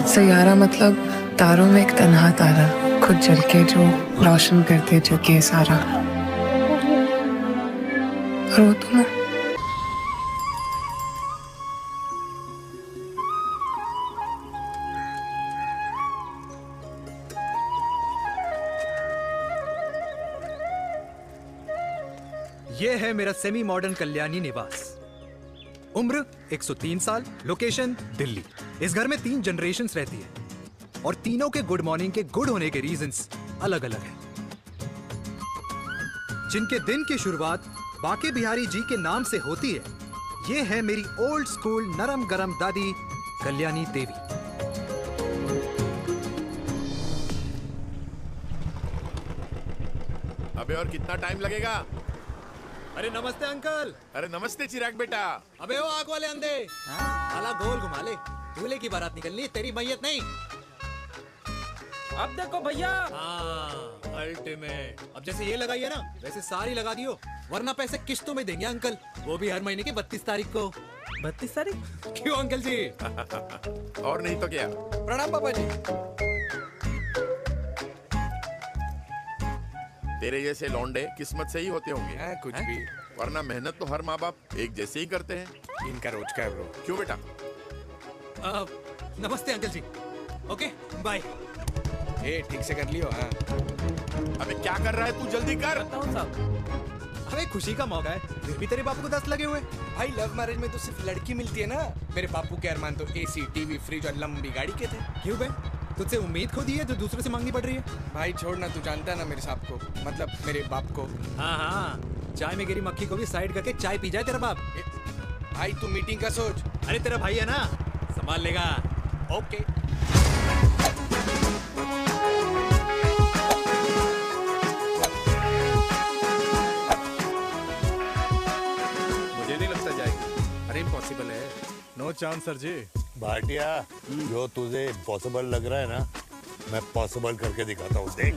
सैयारा मतलब तारों में एक तन्हा तारा, खुद जल के जो रोशन करते जग के सारा। रो तो मैं। ये है मेरा सेमी मॉडर्न कल्याणी निवास। उम्र 103 साल, लोकेशन दिल्ली। इस घर में 3 जनरेशंस रहती है और तीनों के गुड मॉर्निंग के गुड होने के रीजंस अलग अलग हैं। जिनके दिन की शुरुआत बाके बिहारी जी के नाम से होती है, ये है मेरी ओल्ड स्कूल नरम गरम दादी कल्याणी देवी। अबे और कितना टाइम लगेगा? अरे नमस्ते अंकल। अरे नमस्ते चिराग बेटा। अबे वो आग वाले अंधे, साला गोल घुमा ले। दूल्हे की बारात निकलनी, तेरी मैयत नहीं। अब देखो भैया, अल्टीमेट। अब जैसे ये लगाई है ना, वैसे सारी लगा दियो, वरना पैसे किश्तों में देंगे अंकल, वो भी हर महीने की 32 तारीख को। 32 तारीख? क्यों अंकल जी? और नहीं तो क्या। प्रणाम पापा जी। तेरे जैसे लौंडे किस्मत से ही होते होंगे। कुछ भी, वरना मेहनत तो हर माँ बाप एक जैसे ही करते हैं। इनका रोज का है ब्रो। क्यों बेटा? नमस्ते अंकल जी। Okay bye. ए ठीक से कर लियो। हाँ अबे क्या कर रहा है तू? जल्दी कर। बताओ साहब। अबे खुशी का मौका है, फिर भी तेरे बापू को 10 लगे हुए। भाई, लव मैरिज में तो सिर्फ लड़की मिलती है ना। मेरे बापू के अरमान तो एसी, टीवी, फ्रिज और लंबी गाड़ी के थे। क्यों बे? तुझसे उम्मीद खो दी है जो दूसरों से मांगनी पड़ रही है? भाई छोड़ना, तू जानता है ना मेरे साहब को, मतलब मेरे बाप को। हाँ हाँ, चाय में गिरी मक्खी को भी साइड करके चाय पी जाए तेरा बाप। भाई तू मीटिंग का सोच। अरे तेरा भाई है ना, संभाल लेगा। ओके। मुझे नहीं लगता जाएगी। अरे इम्पॉसिबल है। नो चांस सर जी। भाटिया, जो तुझे इम्पॉसिबल लग रहा है ना, मैं पॉसिबल करके दिखाता हूँ, देख।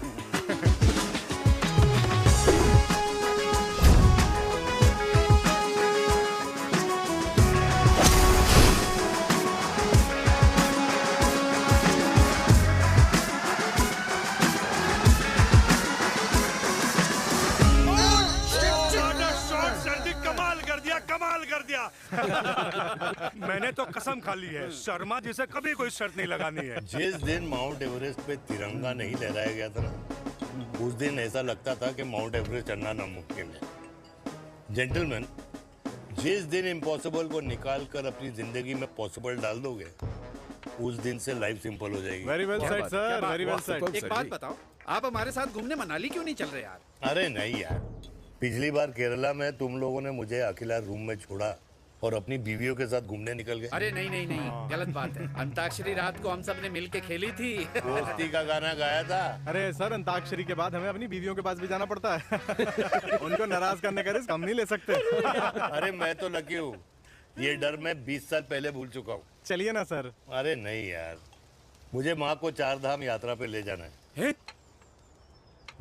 मैंने तो कसम खा ली है, शर्मा जी से कभी कोई शर्त नहीं लगानी है। जिस दिन माउंट एवरेस्ट पे तिरंगा नहीं लहराया गया था ना, उस दिन ऐसा लगता था कि माउंट एवरेस्ट चढ़ना नामुमकिन है। जेंटलमैन, जिस दिन इम्पॉसिबल को निकाल कर अपनी जिंदगी में पॉसिबल डाल दोगे, उस दिन से लाइफ सिंपल हो जाएगी। Very well said sir, very well said. एक बात बताओ, आप हमारे साथ घूमने मनाली क्यों नहीं चल रहे यार? अरे नहीं यार, पिछली बार केरला में तुम लोगों ने मुझे अकेला रूम में छोड़ा और अपनी बीवियों के साथ घूमने निकल गए। अरे नहीं नहीं नहीं, गलत बात है। अंताक्षरी रात को हम सब ने मिल के खेली थी। दोस्ती का गाना गाया था। अरे सर, अंताक्षरी के बाद हमें अपनी बीवियों के पास भी जाना पड़ता है। उनको नाराज करने का रिस्क हम नहीं ले सकते। अरे मैं तो लकी हूँ, ये डर मैं 20 साल पहले भूल चुका हूँ। चलिए ना सर। अरे नहीं यार, मुझे माँ को 4 धाम यात्रा पे ले जाना है।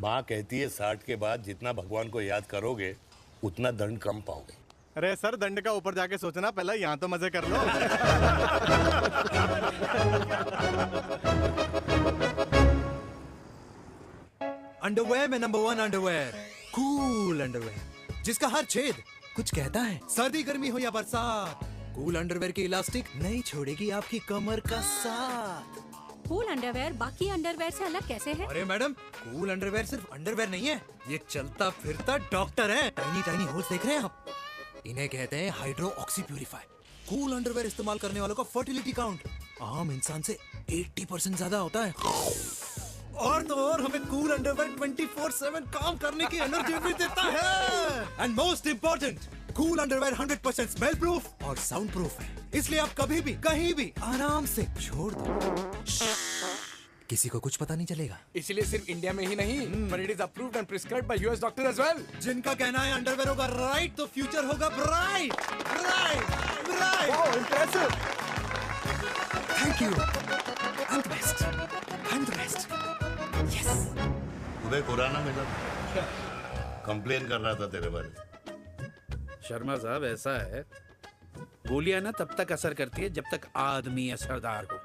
माँ कहती है 60 के बाद जितना भगवान को याद करोगे उतना दंड कम पाओगे। अरे सर, दंड का ऊपर जाके सोचना, पहले यहाँ तो मजे कर लो। अंडरवेयर में नंबर 1 अंडरवेयर, कूल अंडरवेयर, जिसका हर छेद कुछ कहता है। सर्दी गर्मी हो या बरसात, कूल अंडरवेयर की इलास्टिक नहीं छोड़ेगी आपकी कमर का साथ। कूल अंडरवेयर बाकी अंडरवेयर से अलग कैसे है? अरे मैडम, कूल अंडरवेयर सिर्फ अंडरवेयर नहीं है, ये चलता फिरता डॉक्टर है। टाइनी टाइनी होल्स देख रहे हैं आप? इन्हें कहते हैं hydro oxy purify. Cool underwear इस्तेमाल करने वालों का फर्टिलिटी काउंट आम इंसान से 80% ज्यादा होता है। और तो और हमें कूल अंडरवेयर 24/7 काम करने की एनर्जी भी देता है। And most important, cool underwear 100% smell proof और साउंड प्रूफ है, इसलिए आप कभी भी कहीं भी आराम से छोड़ दो, किसी को कुछ पता नहीं चलेगा। इसलिए सिर्फ इंडिया में ही नहीं, but it is approved and prescribed by US doctor as well. जिनका कहना है अंडरवेयर होगा राइट तो फ्यूचर होगा bright, bright, bright. Wow, impressive. Thank you. I'm the best. I'm the best. Yes. तुम्हें खुराना मिला, कंप्लेन कर रहा था तेरे बारे। शर्मा साहब, ऐसा है, गोलियां ना तब तक असर करती है जब तक आदमी असरदार हो।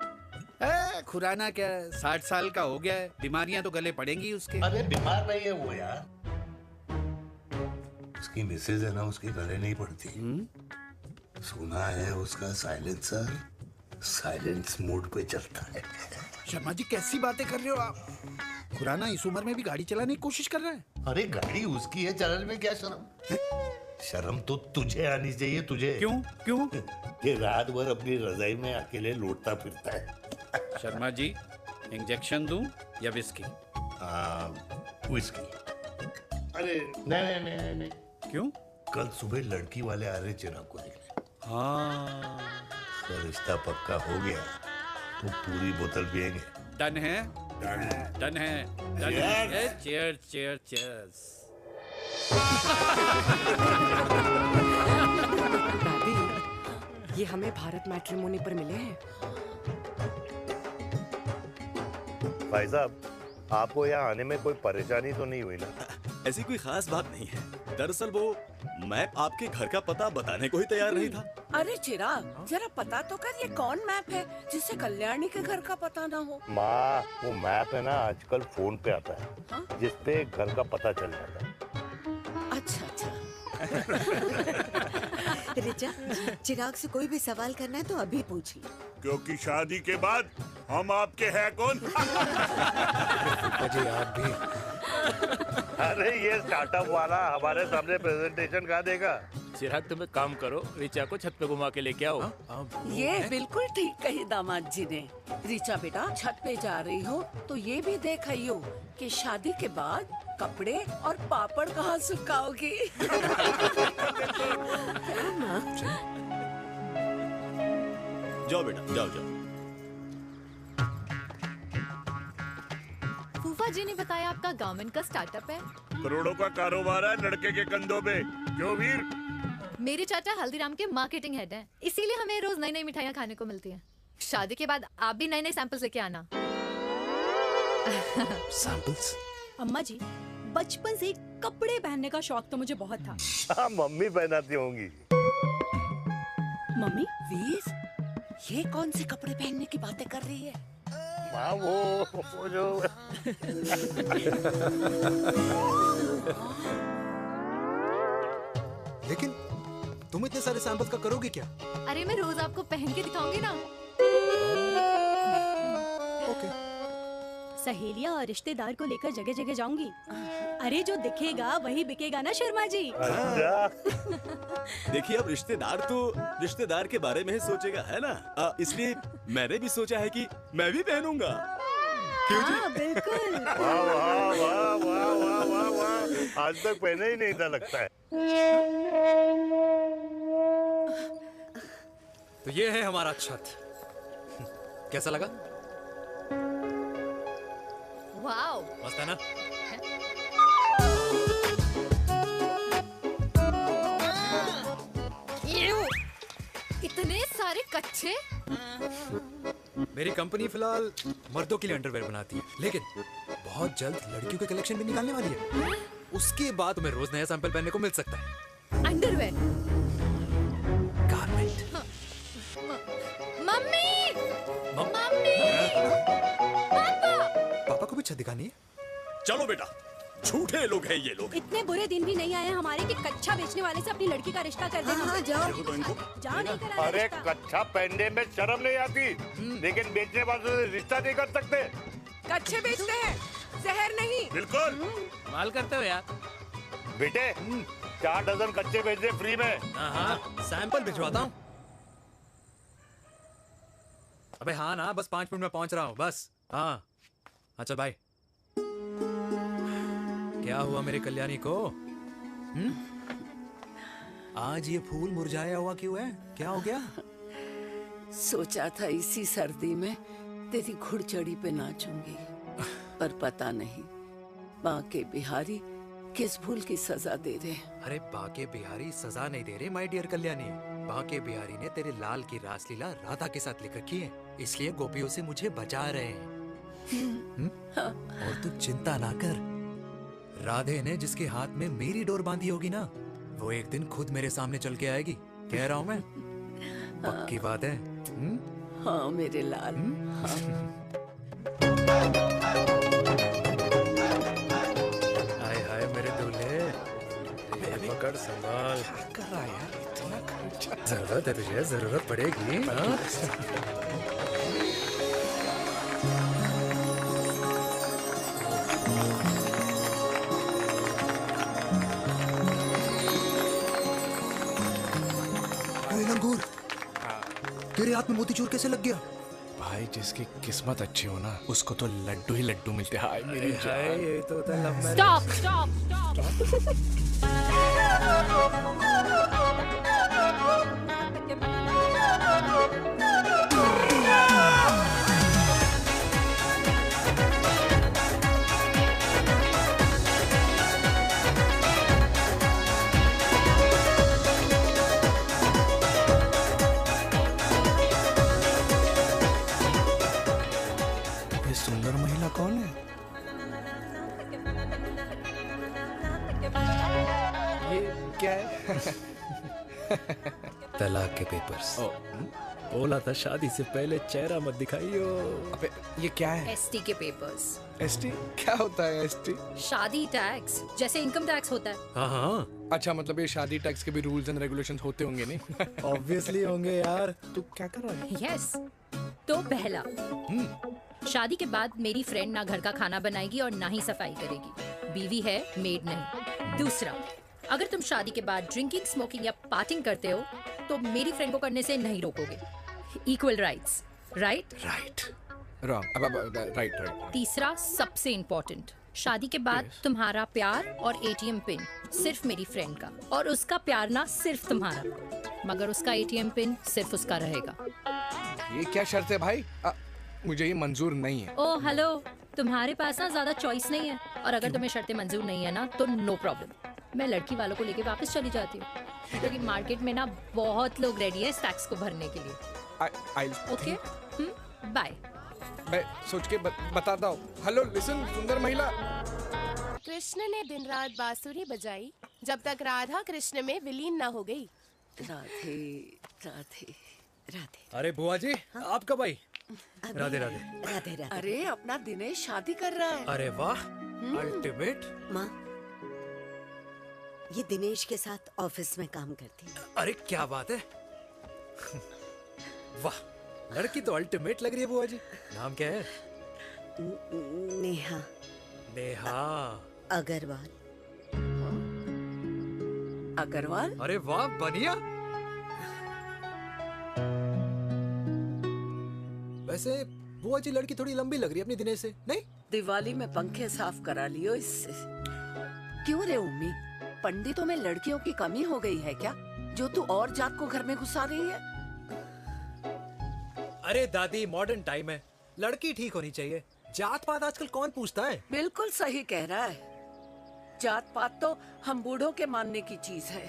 खुराना क्या 60 साल का हो गया है, बीमारियां तो गले पड़ेंगी उसके। अरे बीमार नहीं है वो यार, उसकी मिसेज है ना, उसकी गले नहीं पड़ती। सुना है उसका साइलेंसर साइलेंस मोड पे चलता है। शर्मा जी कैसी बातें कर रहे हो आप? खुराना इस उम्र में भी गाड़ी चलाने की कोशिश कर रहा है। अरे गाड़ी उसकी है, चलाने में क्या शर्म? शर्म तो तुझे आनी चाहिए, तुझे। क्यों क्यों? ये रात भर अपनी रजाई में अकेले लौटता फिरता है। शर्मा जी इंजेक्शन दूं या विस्की? विस्की। अरे नहीं नहीं नहीं नहीं। क्यों? कल सुबह लड़की वाले आ रहे चिराग को देखने। हाँ तो रिश्ता पक्का हो गया तो पूरी बोतल पिएंगे। डन है, डन है, डन है। Cheers cheers cheers. दादी, ये हमें भारत मैट्रिमोनी पर मिले हैं। भाई साहब, आपको यहाँ आने में कोई परेशानी तो नहीं हुई ना? ऐसी कोई खास बात नहीं है। दरअसल वो मैप आपके घर का पता बताने को ही तैयार नहीं था। अरे चिराग, जरा पता तो कर, ये कौन मैप है जिससे कल्याणी के घर का पता ना हो? माँ, वो मैप है ना आजकल फोन पे आता है, जिसपे घर का पता चल जाता है। अच्छा अच्छा। रिचा, चिराग से कोई भी सवाल करना है तो अभी पूछिए, क्योंकि शादी के बाद हम आपके हैं कौन? अजय आप भी। अरे ये स्टार्टअप वाला हमारे सामने प्रेजेंटेशन कहाँ देगा? चिराग तुम एक काम करो, रिचा को छत पे घुमा के लेके आओ। ये बिल्कुल ठीक कही दामाद जी ने। रिचा बेटा, छत पे जा रही हो तो ये भी देख आइयो कि शादी के बाद कपड़े और पापड़ कहाँ सुखाओगी। जाओ बेटा, जाओ जाओ। फूफा जी ने बताया आपका गारमेंट का स्टार्टअप है। करोड़ों का कारोबार है लड़के के कंधों पे। क्यों वीर? मेरे चाचा हल्दीराम के मार्केटिंग हेड हैं, इसीलिए हमें रोज नई नई मिठाइयाँ खाने को मिलती हैं। शादी के बाद आप भी नए नए सैंपल्स लेके आना। सैंपल्स? अम्मा जी, बचपन से कपड़े पहनने का शौक तो मुझे बहुत था। हाँ, मम्मी पहनाती होंगी। मम्मी? वीर, ये कौन से कपड़े पहनने की बातें कर रही है? माँ, वो जो लेकिन तुम इतने सारे सैंपल्स का करोगे क्या? अरे मैं रोज आपको पहन के दिखाऊंगी ना। सहेलियां और रिश्तेदार को लेकर जगह जगह जाऊंगी। अरे जो दिखेगा वही बिकेगा ना शर्मा जी। देखिए, अब रिश्तेदार तो रिश्तेदार के बारे में ही सोचेगा, है ना? इसलिए मैंने भी सोचा है कि मैं भी पहनूंगा। क्यों जी? हाँ, बिल्कुल। वाह वाह वाह वाह वाह वाह वाह, आज तक पहने ही नहीं था लगता है। तो ये है हमारा छत। कैसा लगा? वाओ, मस्त है ना? इतने सारे कच्चे। मेरी कंपनी फिलहाल मर्दों के लिए अंडरवेयर बनाती है, लेकिन बहुत जल्द लड़कियों के कलेक्शन भी निकालने वाली है। उसके बाद तुम्हें रोज नया सैंपल पहनने को मिल सकता है। अंडरवेयर? गारमेंट। मम्मी, मम्मी, पापा को भी छत दिखानी है। चलो बेटा, झूठे लोग हैं ये लोग। इतने बुरे दिन भी नहीं आए हमारे कि कच्चा बेचने वाले से अपनी लड़की का रिश्ता कर देना। हाँ, जाओ। देखो तो इनको। जाओ, नहीं कराना अरे रिश्ता। कच्चा पहनने में शर्म नहीं आती, लेकिन बेचने वालों से रिश्ता नहीं कर सकते। कच्चे बेचते हैं, जहर नहीं। बिल्कुल। माल करते हो यार। बेटे, 4 डजन कच्चे बेच दे फ्री में। हाँ, सैंपल भिजवाता हूँ। अबे हाँ ना, बस 5 मिनट में पहुंच रहा हूँ, बस। हाँ, चल भाई। क्या हुआ मेरी कल्याणी को? आज ये फूल मुरझाया हुआ क्यों है? क्या हो गया? सोचा था इसी सर्दी में तेरी घुड़चड़ी पे नाचूंगी, पर पता नहीं बांके बिहारी किस भूल की सजा दे रहे। अरे बांके बिहारी सजा नहीं दे रहे माय डियर कल्याणी। बांके बिहारी ने तेरे लाल की रासलीला राधा के साथ लिख रखी है, इसलिए गोपियों से मुझे बचा रहे हैं। और तू चिंता ना कर, राधे ने जिसके हाथ में मेरी डोर बांधी होगी ना, वो एक दिन खुद मेरे सामने चल के आएगी। कह रहा हूँ मैं, पक्की बात है। हाँ मेरे लाल, हाँ। हाय हाय मेरे दूल्हे, पकड़ संभाल। क्या कर रहा है यार, इतना खर्चा। जरूरत है तुझे, जरूरत पड़ेगी। हाँ? लंगूर, तेरे हाथ में मोतीचूर कैसे लग गया? भाई जिसकी किस्मत अच्छी हो ना, उसको तो लड्डू ही लड्डू मिलते हैं। हाय मेरी हाय, जान। ये तो होता है love marriage. Stop stop stop. ये सुंदर महिला कौन है? ये क्या है? तलाक के पेपर्स। बोला था शादी से पहले चेहरा मत दिखाइयो। अबे ये क्या है? एसटी के पेपर्स। एसटी क्या होता है? एसटी शादी टैक्स, जैसे इनकम टैक्स होता है। हाँ हाँ, अच्छा, मतलब ये शादी टैक्स के भी रूल्स एंड रेगुलेशंस होते होंगे नहीं? ऑब्वियसली होंगे यार। तू क्या कर रहा है? यस। तो पहला, शादी के बाद मेरी फ्रेंड ना घर का खाना बनाएगी और ना ही सफाई करेगी। बीवी है, मेड नहीं। दूसरा, अगर तुम शादी के बाद ड्रिंकिंग, स्मोकिंग या पार्टिंग करते हो तो मेरी फ्रेंड को करने से नहीं रोकोगे। Equal rights, right? Right. Wrong. Right right. तीसरा, सबसे इम्पोर्टेंट, शादी के बाद तुम्हारा प्यार और एटीएम पिन सिर्फ मेरी फ्रेंड का, और उसका प्यार ना सिर्फ तुम्हारा, मगर उसका एटीएम पिन सिर्फ उसका रहेगा। ये क्या शर्त है भाई? मुझे ये मंजूर नहीं है। ओ हेलो, तुम्हारे पास ना ज्यादा चॉइस नहीं है, और अगर तुम्हें शर्तें मंजूर नहीं है ना तो नो प्रॉब्लम, मैं लड़की वालों को लेके वापस चली जाती हूँ, क्योंकि मार्केट में ना बहुत लोग रेडी है इस टैक्स को भरने के लिए। Okay, bye. मैं सोच के बताता हूँ। हेलो लिसन, सुंदर महिला। कृष्ण ने दिन रात बांसुरी बजाई जब तक राधा कृष्ण में विलीन न हो गई। राधे राधे राधे। अरे बुआ जी, आप कब आई? राधे राधे। राधे राधे। अरे अपना दिनेश शादी कर रहा है। अरे वाह, अल्टीमेट। माँ, ये दिनेश के साथ ऑफिस में काम करती है। अरे क्या बात है। वाह, लड़की तो अल्टीमेट लग रही है बुआ जी। नाम क्या है? नेहा। नेहा अग्रवाल। अग्रवाल? अरे वाह, बढ़िया। वैसे बुआ जी, लड़की थोड़ी लंबी लग रही है अपनी दिनेश से, नहीं? दिवाली में पंखे साफ करा लियो इससे। क्यों रे उम्मी, पंडितों में लड़कियों की कमी हो गई है क्या, जो तू और जात को घर में घुसा रही है? अरे दादी, मॉडर्न टाइम है, लड़की ठीक होनी चाहिए। जात पात आजकल कौन पूछता है? बिल्कुल सही कह रहा है। जात पात तो हम बूढ़ों के मानने की चीज है,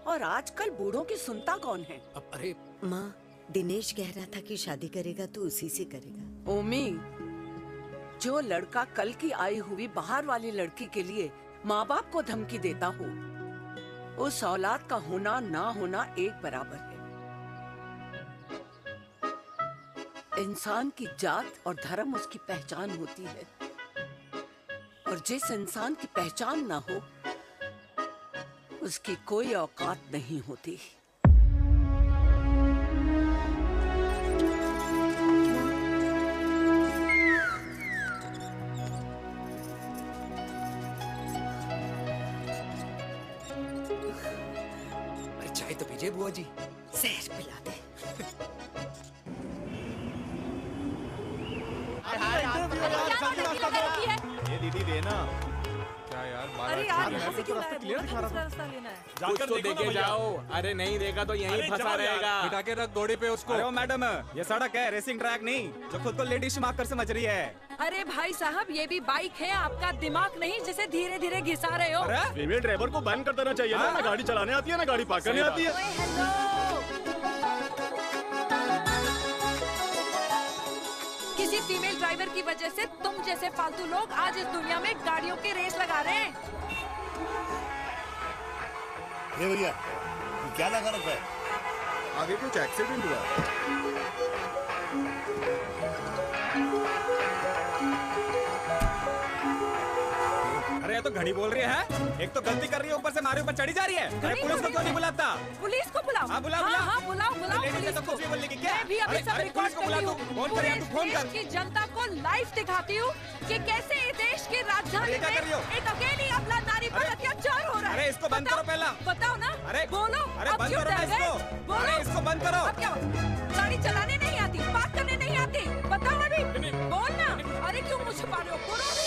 और आजकल बूढ़ों की सुनता कौन है? अब अरे माँ, दिनेश कह रहा था कि शादी करेगा तो उसी से करेगा। ओमी, जो लड़का कल की आई हुई बाहर वाली लड़की के लिए माँ बाप को धमकी देता हो, उस औलाद का होना ना होना एक बराबर है। इंसान की जात और धर्म उसकी पहचान होती है, और जिस इंसान की पहचान ना हो उसकी कोई औकात नहीं होती। अरे चाय तो पीजिए बुआ जी। जहर पिला दे। ये दीदी देना। क्या यार, अरे यार, यहाँ से क्यों लाया? रास्ता लेना है। कुछ तो देके जाओ। अरे नहीं देगा तो यहीं फंसा रहेगा। बिठा के रख घोड़े पे उसको। अरे मैडम, ये सड़क है, रेसिंग ट्रैक नहीं जो खुद को लेडीज मार्क कर समझ रही है। अरे भाई साहब, ये भी बाइक है, आपका दिमाग नहीं जिसे धीरे धीरे घिसा रहे हो। फीमेल ड्राइवर को बैन कर देना चाहिए ना गाड़ी चलाने आती है ना गाड़ी पार्क करने आती है। किसी फीमेल ड्राइवर की वजह से तुम जैसे फालतू लोग आज इस दुनिया में गाड़ियों की रेस लगा रहे हैं। ये भैया, क्या लगा रखा है? आगे कुछ एक्सीडेंट हुआ। तो घड़ी बोल रही है। एक तो गलती कर रही है, ऊपर से हमारे ऊपर चढ़ी जा रही है। अरे पुलिस को क्यों नहीं बुलाता? पुलिस को बुलाओ। हाँ बुलाओ बुलाओ पुलिस को। कुछ भी बोलने की क्या? मैं भी अभी सब अरे रिकॉर्ड पुलिस को बुला, तू फोन कर यार, तू फोन कर। की जनता को लाइव दिखाती हूँ कि कैसे इस देश की राजधानी क्या कर रही हो? में एक अकेली अबला नारी पर अत्याचार हो रहा है। अरे इसको बंद करो पहला। बताओ ना। अरे बोलो। अरे अब बंद क्यों करो ना डर गए? इसको। बोलो। अरे इसको बंद करो। अब क्या गाड़ी चलाने नहीं आती, बात करने नहीं आती, बताओ अभी। बोल ना। अरे क्यों मुझे छुपा रहे हो? बोलो अभी।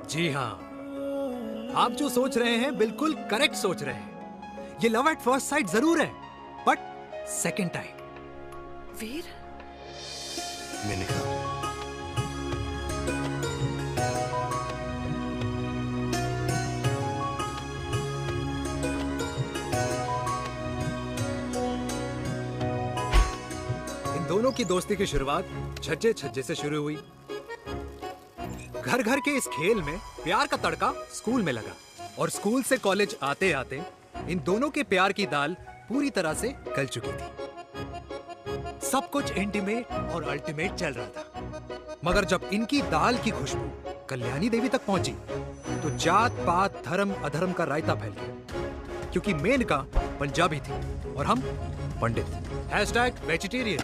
जी हाँ, आप जो सोच रहे हैं बिल्कुल करेक्ट सोच रहे हैं। ये लव एट फर्स्ट साइट जरूर है, बट सेकंड टाइम। वीर, मैंने कहा इन दोनों की दोस्ती की शुरुआत छज्जे छज्जे से शुरू हुई। घर घर के इस खेल में प्यार का तड़का स्कूल में लगा, और स्कूल से कॉलेज आते आते इन दोनों के प्यार की दाल पूरी तरह से गल चुकी थी। सब कुछ इंटीमेट और अल्टीमेट चल रहा था, मगर जब इनकी दाल की खुशबू कल्याणी देवी तक पहुंची तो जात पात धर्म अधर्म का रायता फैल गया, क्योंकि मेनका पंजाबी थी और हम पंडित। #वेजिटेरियन।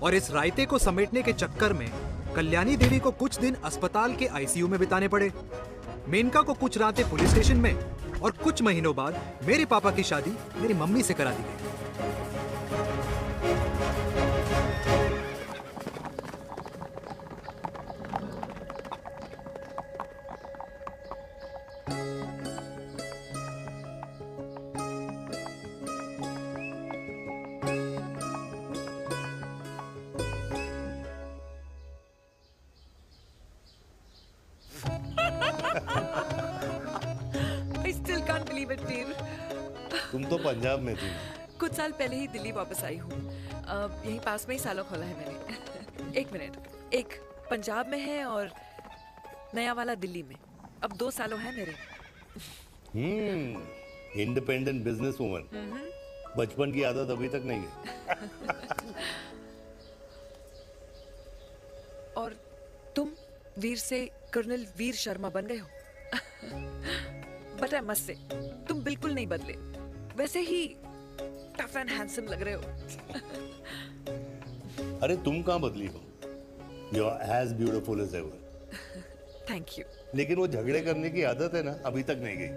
और इस रायते को समेटने के चक्कर में कल्याणी देवी को कुछ दिन अस्पताल के आईसीयू में बिताने पड़े। मेनका को कुछ रातें पुलिस स्टेशन में, और कुछ महीनों बाद मेरे पापा की शादी मेरी मम्मी से करा दी गई। I still can't believe it, वीर। तुम तो पंजाब में थी। कुछ साल पहले ही दिल्ली वापस आई हूँ। यहीं पास में ही सालों खोला है मैंने। एक मिनट, एक पंजाब में है और नया वाला दिल्ली में। अब 2 सालों है मेरे। Independent business woman. बचपन की आदत अभी तक नहीं है। और तुम वीर से कर्नल वीर शर्मा बन गए हो। बट आई मस्ट से, तुम बिल्कुल नहीं बदले, वैसे ही टफ एंड हैंडसम लग रहे हो। अरे तुम कहाँ बदली हो? You are as beautiful as ever. Thank you. लेकिन वो झगड़े करने की आदत है ना, अभी तक नहीं गई।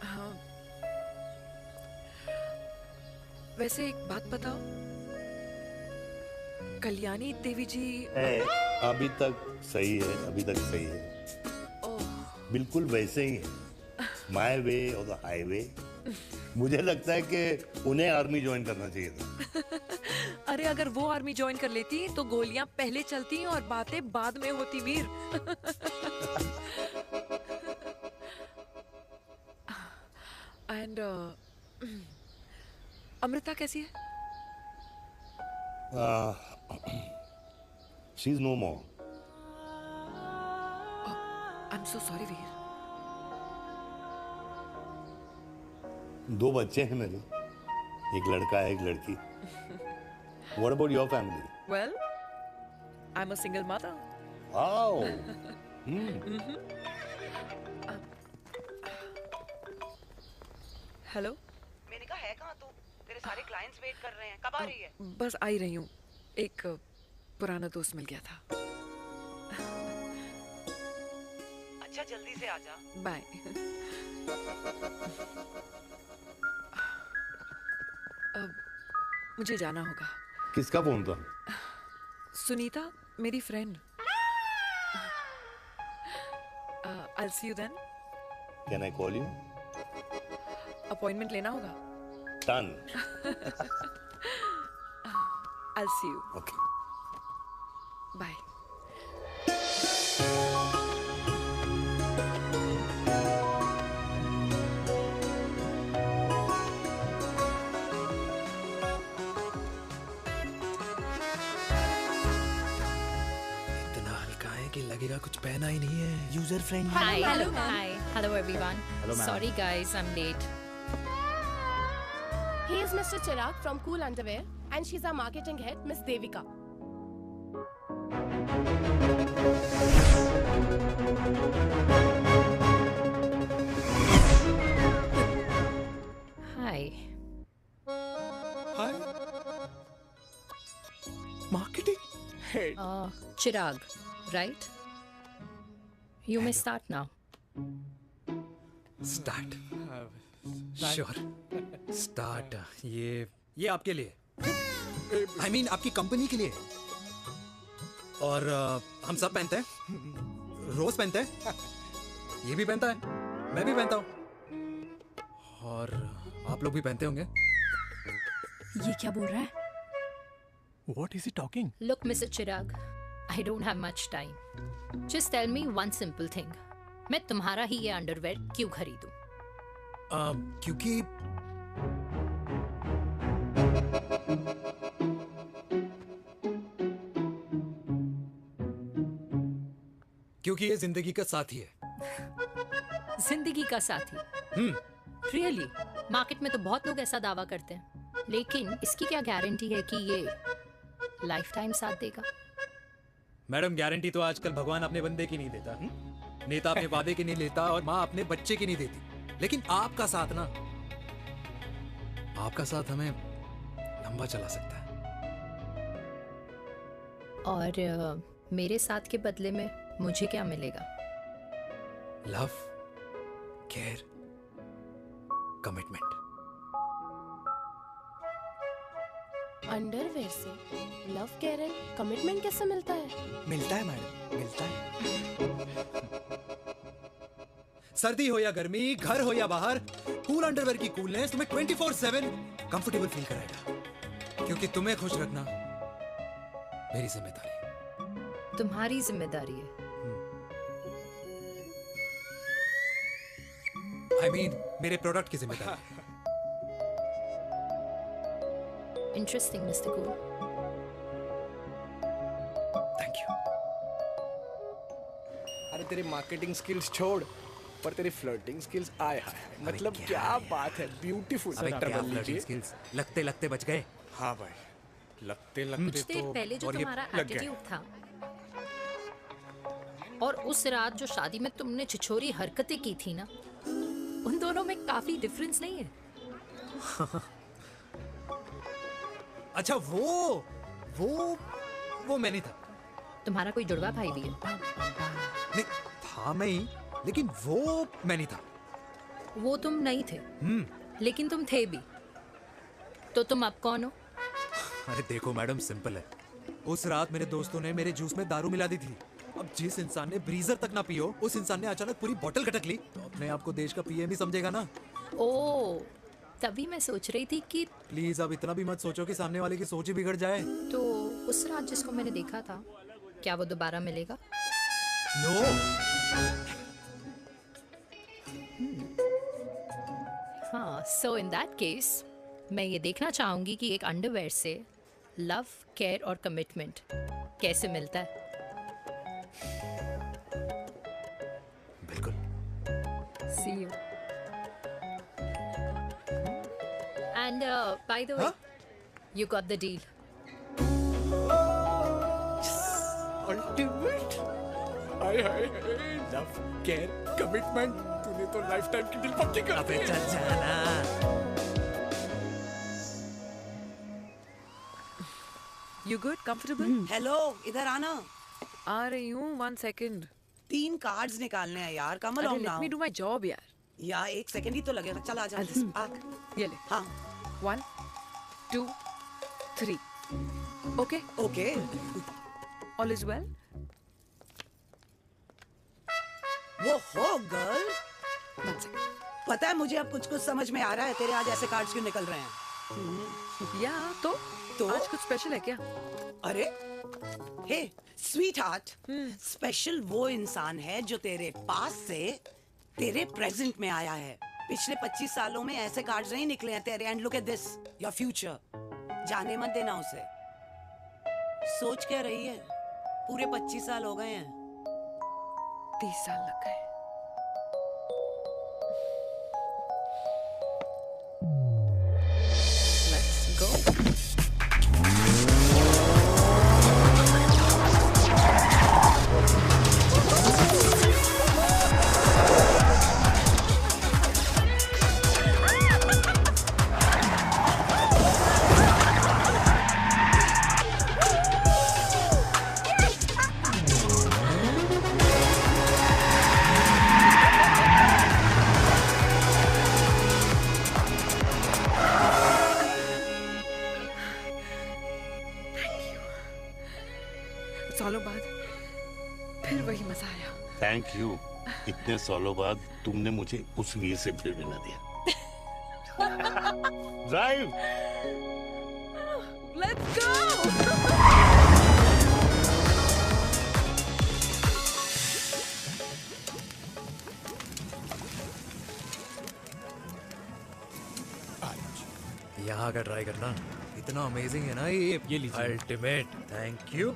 हाँ। वैसे एक बात बताओ, कल्याणी देवी जी अभी तक सही है, अभी तक सही है। बिल्कुल वैसे ही है, माय वे और द हाईवे। मुझे लगता है कि उन्हें आर्मी ज्वाइन करना चाहिए था। अरे अगर वो आर्मी ज्वाइन कर लेती तो गोलियां पहले चलती और बातें बाद में होती, वीर। एंड अमृता कैसी है? She is no more. I am so sorry Veer. 2 बच्चे हैं मेरे, एक लड़का है, एक लड़की। What about your family? Well, I'm a single mother. Wow. Hello. मैंने कहा है कहाँ तू? तेरे सारे क्लाइंट्स वेट कर रहे हैं, कब आ रही है? बस आ ही रही हूँ, एक पुराना दोस्त मिल गया था। अच्छा जल्दी से आ जा। बाय। अब मुझे जाना होगा। किसका फोन था? सुनीता, मेरी friend. I'll see you then. Can I call you? Appointment लेना होगा। Done. I'll see you. Okay. Bye. इतना हल्का है कि लगेगा कुछ पहना ही नहीं है। User friendly. Hi. Hello. Hi. Hello everyone. Hello, ma'am. Sorry guys, I'm late. He is Mr. Chirag from Cool Underwear, and she's our marketing head, Miss Devika. Hi. Hi. Marketing head. Chirag, right? You may start now. Start sure start ये आपके लिए I mean आपकी company के लिए और हम सब पहनते हैं रोज पहनते हैं ये भी पहनता है मैं भी पहनता हूँ और आप लोग भी पहनते होंगे ये क्या बोल रहा है? What is he talking? Look, Mr. Chirag, I don't have much time. Just tell me one simple thing. मैं तुम्हारा ही ये अंडरवेयर क्यों खरीदूं? क्योंकि ये जिंदगी का साथी है। जिंदगी का साथी? Really? मार्केट में तो बहुत लोग ऐसा दावा करते हैं, लेकिन इसकी क्या गारंटी है कि ये लाइफ टाइम साथ देगा? मैडम गारंटी तो आजकल भगवान अपने बंदे की नहीं देता, नेता अपने वादे की नहीं लेता और माँ अपने बच्चे की नहीं देती, लेकिन आपका साथ ना, आपका साथ हमें लंबा चला सकता है। और मेरे साथ के बदले में मुझे क्या मिलेगा? Love, care, commitment. अंडरवेयर से लव, केयर एंड कमिटमेंट कैसे मिलता है? मिलता है मैडम, मिलता है। सर्दी हो या गर्मी, घर हो या बाहर, कूल अंडरवेयर की कूलनेस तुम्हें 24/7 कंफर्टेबल फील कराएगा, क्योंकि तुम्हें खुश रखना मेरी जिम्मेदारी है। तुम्हारी जिम्मेदारी है? I mean, मेरे प्रोडक्ट की जिम्मेदारी है। Interesting, Mr. Cool. Thank you. अरे तेरे मार्केटिंग स्किल्स छोड़, पर तेरी फ्लर्टिंग स्किल्स आए हाय, मतलब क्या बात है, ब्यूटीफुल। स्किल्स लगते लगते बच गए। हाँ भाई, लगते लगते कुछ देर पहले जो तुम्हारा एटीट्यूड था और उस रात जो शादी में तुमने छिछोरी हरकतें की थी ना, उन दोनों में काफी डिफरेंस नहीं है? अच्छा वो मैं नहीं था। तुम्हारा कोई जुड़वा भाई भी है? नहीं था मैं ही, लेकिन वो मैं नहीं था। वो तुम नहीं थे, लेकिन तुम थे भी। तो तुम अब कौन हो? अरे देखो मैडम, सिंपल है। उस रात मेरे दोस्तों ने मेरे जूस में दारू मिला दी थी। अब जिस इंसान ने ब्रीजर तक ना पियो, उस इंसान ने अचानक पूरी बोतल गटक ली, तो अपने आप को देश का पीएम ही समझेगा ना। ओ, तभी मैं सोच रही थी कि प्लीज अब इतना भी मत सोचो कि सामने वाले की सोच ही बिगड़ जाए। तो उस रात जिसको मैंने देखा था, क्या वो दोबारा मिलेगा? नो। हाँ, सो इन दैट केस मैं ये देखना चाहूंगी कि एक अंडरवेयर से लव, केयर और कमिटमेंट कैसे मिलता है। बिल्कुल। See you. And by the way, you got the deal. Ultimate. Hi hi, love, care, commitment, तूने तो लाइफ टाइम की डील पक्की कर दी। अबे चल जाना। You good? Comfortable? हेलो, इधर आना। आ रही हूँ, 1 second. 3 कार्ड्स निकालने हैं यार, कमल अरे let me do my job यार. यार 1 सेकंड ही तो लगेगा, चल आ जा। ये ले. हाँ. 1, 2, 3. Okay? Okay. All is well? वो हो गर्ल। पता है मुझे अब कुछ समझ में आ रहा है, तेरे आज ऐसे कार्ड्स क्यों निकल रहे हैं। या तो आज कुछ स्पेशल है क्या? अरे हे स्वीट हार्ट, स्पेशल वो इंसान है जो तेरे पास से तेरे प्रेजेंट में आया है। पिछले 25 सालों में ऐसे कार्ड्स नहीं निकले हैं तेरे। And look at this, your future. जाने मत देना उसे। सोच क्या रही है, पूरे 25 साल हो गए हैं। 30 साल लग गए। go. सालों बाद फिर वही मजा आया। Thank you. इतने सालों बाद तुमने मुझे उस वीर से फिर मिला दिया। ड्राइव। Let's go. यहाँ का ट्राई करना, इतना अमेजिंग है ना ये लीजिए अल्टीमेट। Thank you.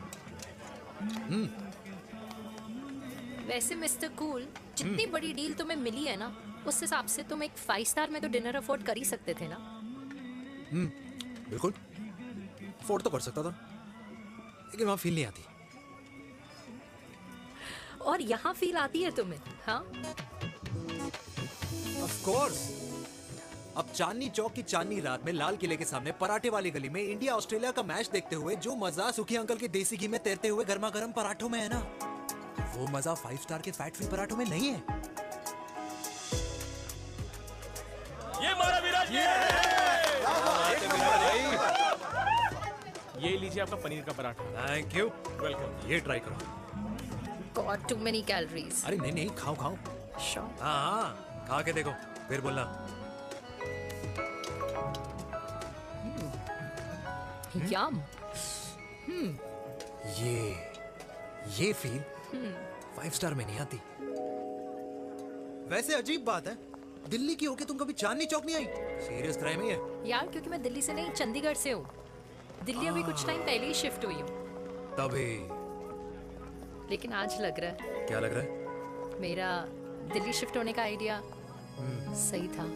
वैसे मिस्टर कूल, जितनी बड़ी डील तुम्हें मिली है ना, उस हिसाब से तुम एक 5 स्टार में तो डिनर अफोर्ड कर ही सकते थे ना। बिल्कुल अफोर्ड तो कर सकता था, लेकिन वहां फील नहीं आती। और यहाँ फील आती है तुम्हें? हाँ, ऑफ कोर्स। अब चांदनी चौक की चांदनी रात में लाल किले के सामने पराठे वाली गली में इंडिया ऑस्ट्रेलिया का मैच देखते हुए जो मजा सुखी अंकल के देसी घी में तैरते हुए गर्मा गर्म पराठों में है ना, वो मजा 5 स्टार के फैट फ्री पराठों में नहीं है। ये मारा विराज। ये लीजिए आपका पनीर का पराठा। Thank you. वेलकम। ये ट्राई करो। God too many calories. अरे नहीं नहीं, खाओ खाओ। श्योर। हाँ, खा के देखो फिर बोलना। यम। ये फील 5 स्टार में नहीं आती। वैसे अजीब बात है, दिल्ली की होके तुम कभी चांदनी चौक नहीं आई? सीरियस क्राइम ही है यार, क्योंकि मैं दिल्ली से नहीं चंडीगढ़ से हूँ। दिल्ली अभी कुछ टाइम पहले ही शिफ्ट हुई हूँ। तभी। लेकिन आज लग रहा है क्या लग रहा है? मेरा दिल्ली शिफ्ट होने का आइडिया सही था।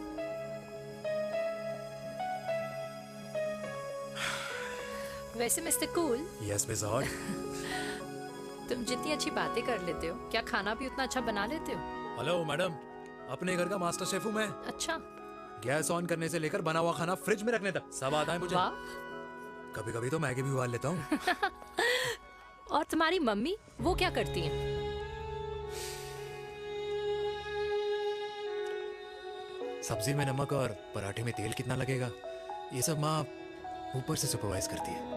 वैसे mister cool, yes miss hot, तुम जितनी अच्छी बातें कर लेते हो, क्या खाना भी उतना अच्छा बना लेते हो? हेलो मैडम, अपने घर का मास्टर शेफ हूँ मैं। अच्छा। गैस ऑन करने से लेकर बना हुआ खाना फ्रिज में रखने तक सब आता है मुझे। वाह। कभी कभी तो मैगी भी उबाल लेता हूँ। और तुम्हारी मम्मी, वो क्या करती हैं? सब्जी में नमक और पराठे में तेल कितना लगेगा, ये सब माँ ऊपर से सुपरवाइज करती है।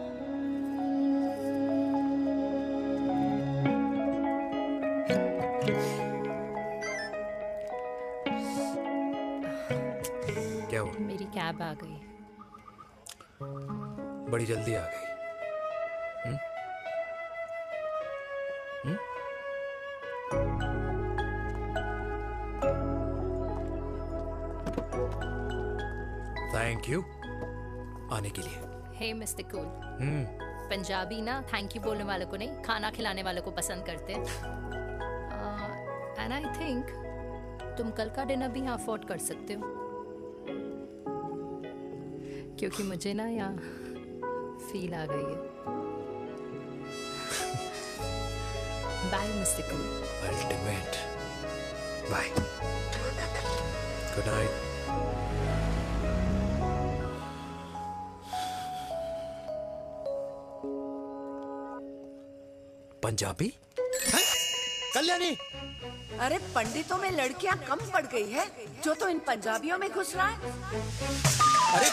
क्या हुआ? मेरी कैब आ गई। बड़ी जल्दी आ गई। थैंक यू आने के लिए। हे मिस्टर कूल, पंजाबी ना थैंक यू बोलने वालों को नहीं, खाना खिलाने वालों को पसंद करते हैं। एंड आई थिंक तुम कल का डिनर भी यहाँ अफोर्ड कर सकते हो, क्योंकि मुझे ना यहाँ फील आ गई है। Bye mister cool. Ultimate. Bye. Good night. Punjabi? Kalyani! अरे पंडितों में लड़कियां कम पड़ गई है जो तो इन पंजाबियों में घुस रहा है। अरे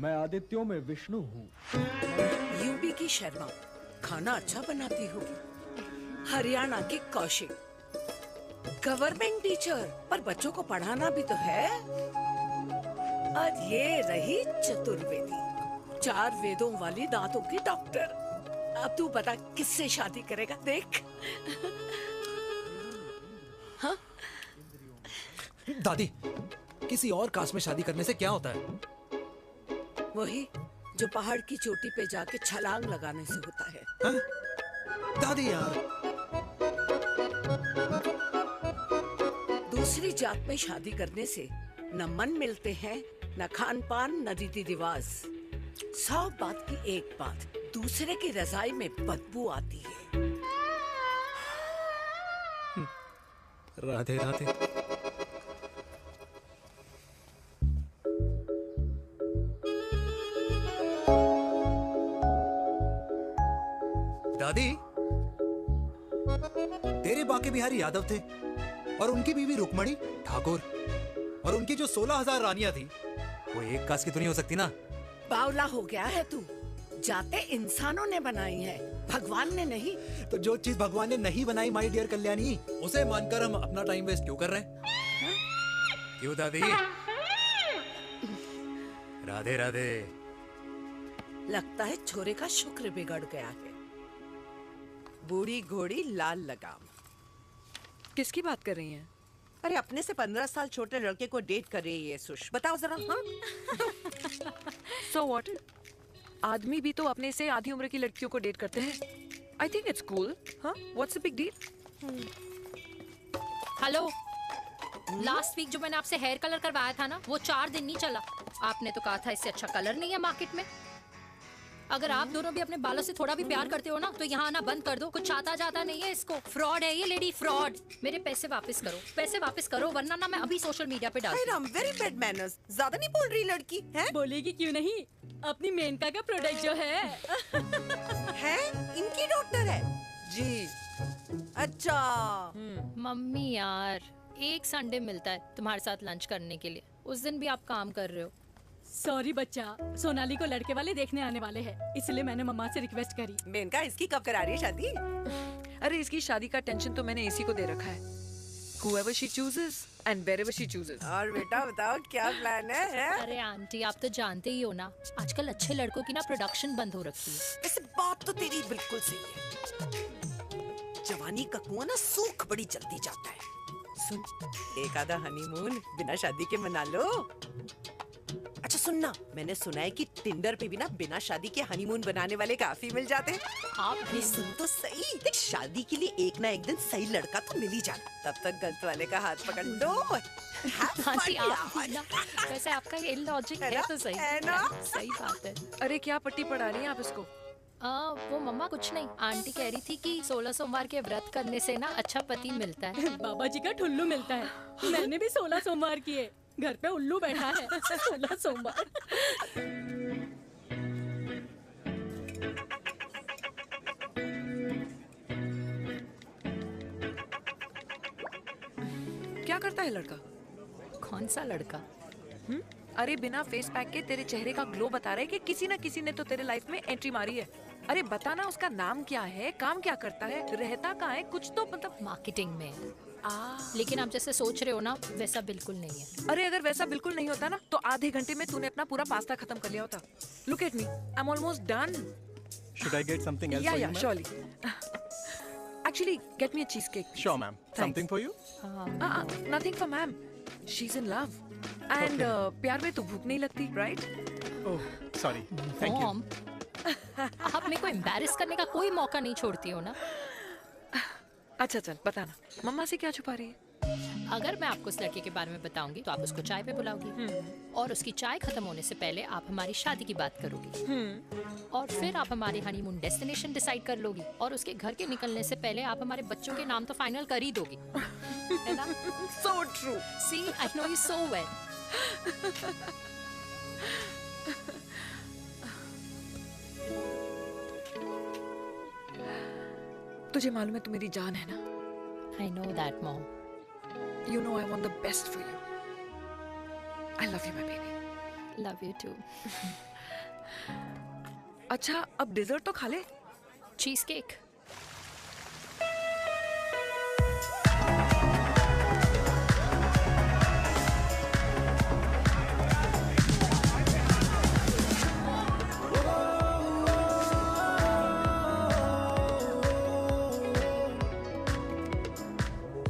मैं आदित्यों में विष्णु हूँ। यूपी की शर्मा खाना अच्छा बनाती होगी। हरियाणा की कौशिक गवर्नमेंट टीचर, पर बच्चों को पढ़ाना भी तो है। और ये रही चतुर्वेदी, 4 वेदों वाली दांतों की डॉक्टर। अब तू बता किससे शादी करेगा? देख। हाँ? दादी, किसी और कास्ट में शादी करने से क्या होता है? वही जो पहाड़ की चोटी पे जाके छलांग लगाने से होता है। हाँ? दादी यार। दूसरी जात में शादी करने से न मन मिलते हैं, न खान पान, न रीति रिवाज। 100 बात की एक बात, दूसरे की रजाई में बदबू आती है। राधे राधे। दादी, तेरे बाके बिहारी यादव थे और उनकी बीवी रुक्मणी ठाकुर, और उनकी जो 16,000 रानियां थी वो एक कास्ट की तो नहीं हो सकती ना। बावला हो गया है तू। जाते इंसानों ने बनाई है, भगवान ने नहीं। तो जो चीज भगवान ने नहीं बनाई माय डियर कल्याणी, उसे मानकर हम अपना टाइम वेस्ट क्यों कर रहे हैं? क्यों दादी? राधे राधे। लगता है छोरे का शुक्र बिगड़ गया है। बूढ़ी घोड़ी लाल लगाम। किसकी बात कर रही हैं? अरे अपने से 15 साल छोटे लड़के को डेट कर रही है ये सुश। बताओ जरा। हाँ So what? आदमी भी तो अपने से आधी उम्र की लड़कियों को डेट करते हैं। I think it's cool. हाँ? What's the big deal? Hello, last week जो मैंने आपसे हेयर कलर करवाया था ना, वो 4 दिन नहीं चला। आपने तो कहा था इससे अच्छा कलर नहीं है मार्केट में। अगर आप दोनों भी अपने बालों से थोड़ा भी प्यार करते हो ना, तो यहाँ आना बंद कर दो। कुछ आता जाता नहीं है इसको। फ्रॉड है ये लेडी, फ्रॉड। मेरे पैसे वापस करो, पैसे वापस करो, वरना ना मैं अभी सोशल मीडिया पे डालूंगी। Ram, very bad manners. ज्यादा नहीं बोल रही लड़की है? बोलेगी क्यों नहीं? अपनी मेनका का प्रोडक्ट जो है है इनकी डॉक्टर है जी। अच्छा मम्मी यार, एक संडे मिलता है तुम्हारे साथ लंच करने के लिए, उस दिन भी आप काम कर रहे हो। सॉरी बच्चा, सोनाली को लड़के वाले देखने आने वाले हैं, इसलिए मैंने मम्मा से रिक्वेस्ट करी। मेनका, इसकी कब करा रही है शादी? अरे इसकी शादी का टेंशन तो मैंने इसी को दे रखा है। Whoever she chooses and wherever she chooses. और बेटा बताओ क्या प्लान है? अरे आंटी, आप तो जानते ही हो ना, आजकल अच्छे लड़कों की ना प्रोडक्शन बंद हो रखी है। वैसे बात तो तेरी बिल्कुल सही है। जवानी का कुआं ना सूख बड़ी जल्दी जाता है। सुन, एक आधा हनीमून बिना शादी के मना लो। अच्छा सुनना, मैंने सुना है कि टिंडर पे भी ना बिना शादी के हनीमून बनाने वाले काफी मिल जाते हैं। आप भी सुन तो सही, देख शादी के लिए एक ना एक दिन सही लड़का तो मिल ही जाना, तब तक गलत वाले का हाथ पकड़ लो। आंटी आप भी ना, वैसे आपका ये लॉजिक है तो सही है ना? सही बात है। अरे क्या पट्टी पढ़ा रही हैं आप इसको? वो मम्मा कुछ नहीं, आंटी कह रही थी कि 16 सोमवार के व्रत करने से ना अच्छा पति मिलता है। बाबा जी का ठुल्लू मिलता है। मैंने भी 16 सोमवार किए, घर पे उल्लू बैठा है। 16 सोमवार। क्या करता है लड़का? कौन सा लड़का? अरे बिना फेस पैक के तेरे चेहरे का ग्लो बता रहा है कि किसी ना किसी ने तो तेरे लाइफ में एंट्री मारी है। अरे बताना, उसका नाम क्या है, काम क्या करता है, रहता कहाँ है, कुछ तो मतलब। मार्केटिंग में। लेकिन आप जैसे सोच रहे हो ना, वैसा बिल्कुल नहीं है। अरे अगर वैसा बिल्कुल नहीं होता ना, तो आधे घंटे में तूने अपना पूरा पास्ता खत्म कर लिया होता। Look at me, I'm almost done. Should I get something else Yeah, for you, yeah, ma'am? surely. Actually, get me a cheesecake. Sure, ma'am. Something for you? Nothing for ma'am. She's in love. And प्यार में तो भूख नहीं लगती, right? Oh, sorry. Thank you. Mom, आप मेरे को embarrass करने का कोई मौका नहीं छोड़ती हो ना। अच्छा चल बताना, मम्मा से क्या छुपा रही है? अगर मैं आपको उस लड़के के बारे में बताऊंगी तो आप उसको चाय पे बुलाओगी, और उसकी चाय खत्म होने से पहले आप हमारी शादी की बात करोगी, और फिर आप हमारे हनीमून डेस्टिनेशन डिसाइड कर लोगी, और उसके घर के निकलने से पहले आप हमारे बच्चों के नाम तो फाइनल कर ही दोगी, है ना? So true. See, I know you so well. तुझे मालूम है तू मेरी जान है ना? I know that, Mom. You know I want the best for you. I love you, my baby. Love you too. अच्छा, अब डिजर्ट तो खा ले। Cheese cake.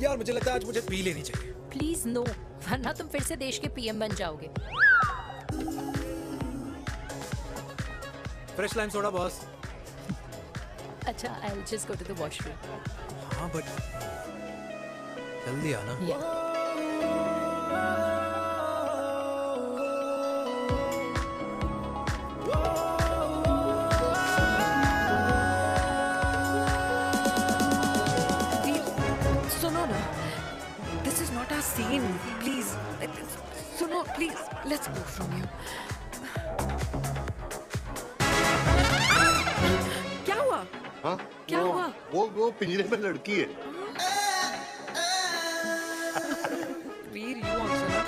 यार मुझे लगता है आज मुझे पी लेनी चाहिए। प्लीज नो, वरना तुम फिर से देश के पीएम बन जाओगे। Fresh lime soda boss. अच्छा, I'll just go to the washroom. हाँ बट जल्दी आना। Yeah. सुनो ना, this is not our scene. Please, सुनो, please, let's go from here. क्या हुआ? हाँ? क्या हुआ? वो पिंजरे में लड़की है। वीर, you also ना?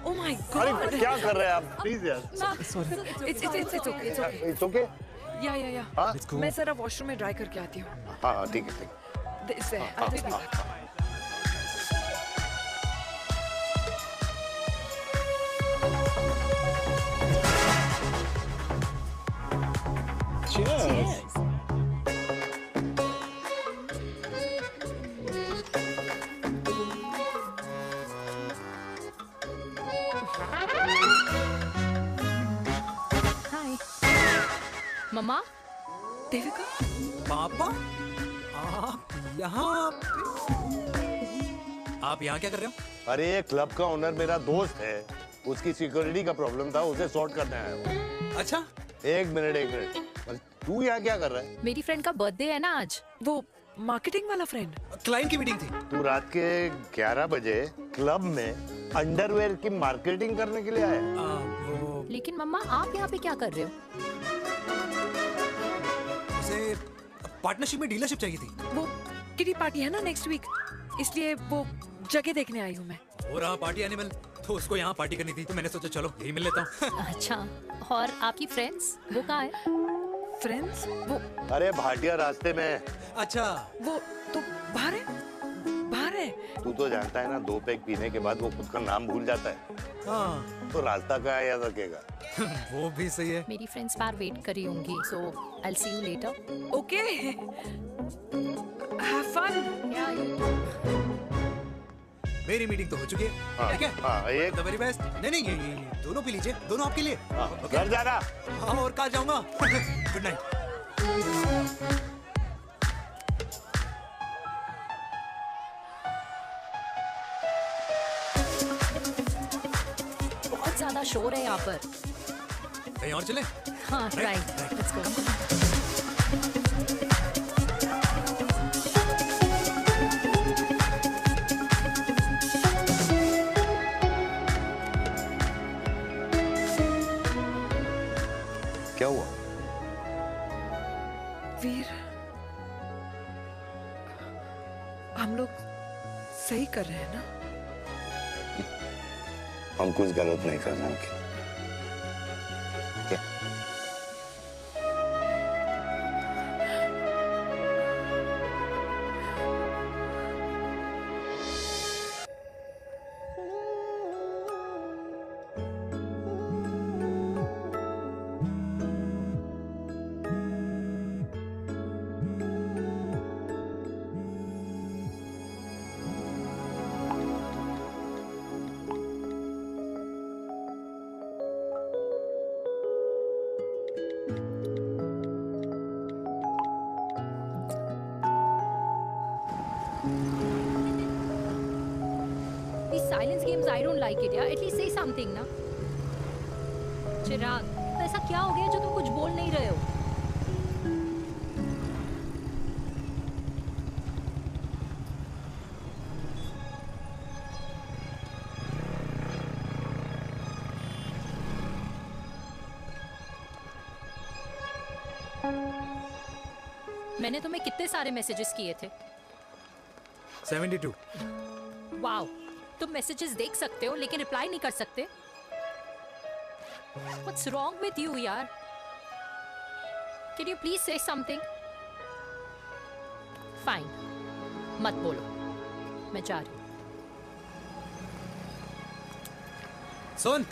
Oh my God! अरे क्या कर रहे हैं आप? Please यार। Sorry. It's okay. It's okay? Yeah. हाँ? मैं जरा वॉशरूम में ड्राई करके आती हूँ। हाँ, ठीक है। This है, I'll be back. Cheers. हाय मम्मा। देविका। पापा आप यहाँ क्या कर रहे हो? अरे ये क्लब का ओनर मेरा दोस्त है, उसकी सिक्योरिटी का प्रॉब्लम था, उसे सॉर्ट करने आया हूँ। अच्छा, एक मिनट। तू यहाँ क्या कर रहा है? मेरी फ्रेंड का बर्थडे है ना आज। वो मार्केटिंग वाला फ्रेंड। क्लाइंट की मीटिंग थी। तू रात के 11 बजे क्लब में अंडरवेयर की मार्केटिंग करने के लिए आया? लेकिन मम्मा आप यहाँ पे क्या कर रहे हो? उसे पार्टनरशिप में डीलरशिप चाहिए थी। वो किटी पार्टी है ना नेक्स्ट वीक, इसलिए वो जगह देखने आई हूँ मैं। हो रहा पार्टी एनिमल, तो उसको यहाँ पार्टी करनी थी, तो मैंने सोचा चलो यही मिल लेता हूँ। अच्छा, और आपकी फ्रेंड्स वो कहाँ है? फ्रेंड्स वो अरे भाटिया रास्ते में। अच्छा, वो तो बाहर है। तू तो जानता है ना, 2 पैक पीने के बाद वो खुद का नाम भूल जाता है। हाँ। तो रास्ता कहाँ याद रखेगा? वो भी सही है। मेरी फ्रेंड्स बाहर वेट कर रही होंगी, so I'll see you later. Okay. Have fun. मेरी मीटिंग तो हो चुकी है। ठीक है? हाँ, एक The very best. नहीं, ये दोनों पी लीजिए, दोनों आपके लिए। घर जाना। हाँ, और कहाँ जाऊँगा? Good night. बहुत ज्यादा शोर है यहाँ पर। कहीं और चले? हाँ, राइट, लेट्स गो। क्या हुआ? वीर, हम लोग सही कर रहे हैं ना? हम कुछ गलत नहीं कर रहे हैं। क्या? These silence games, I don't like it, यार. At least say something, ना. चिराग, तो ऐसा क्या हो गया जो तुम कुछ बोल नहीं रहे हो? मैंने तुम्हें कितने सारे मैसेजेस किए थे? 72। वाओ, तुम मैसेजेस देख सकते हो लेकिन रिप्लाई नहीं कर सकते? What's wrong with you, यार? Can you please say something? Fine, मत बोलो, मैं जा रही हूँ। सुन,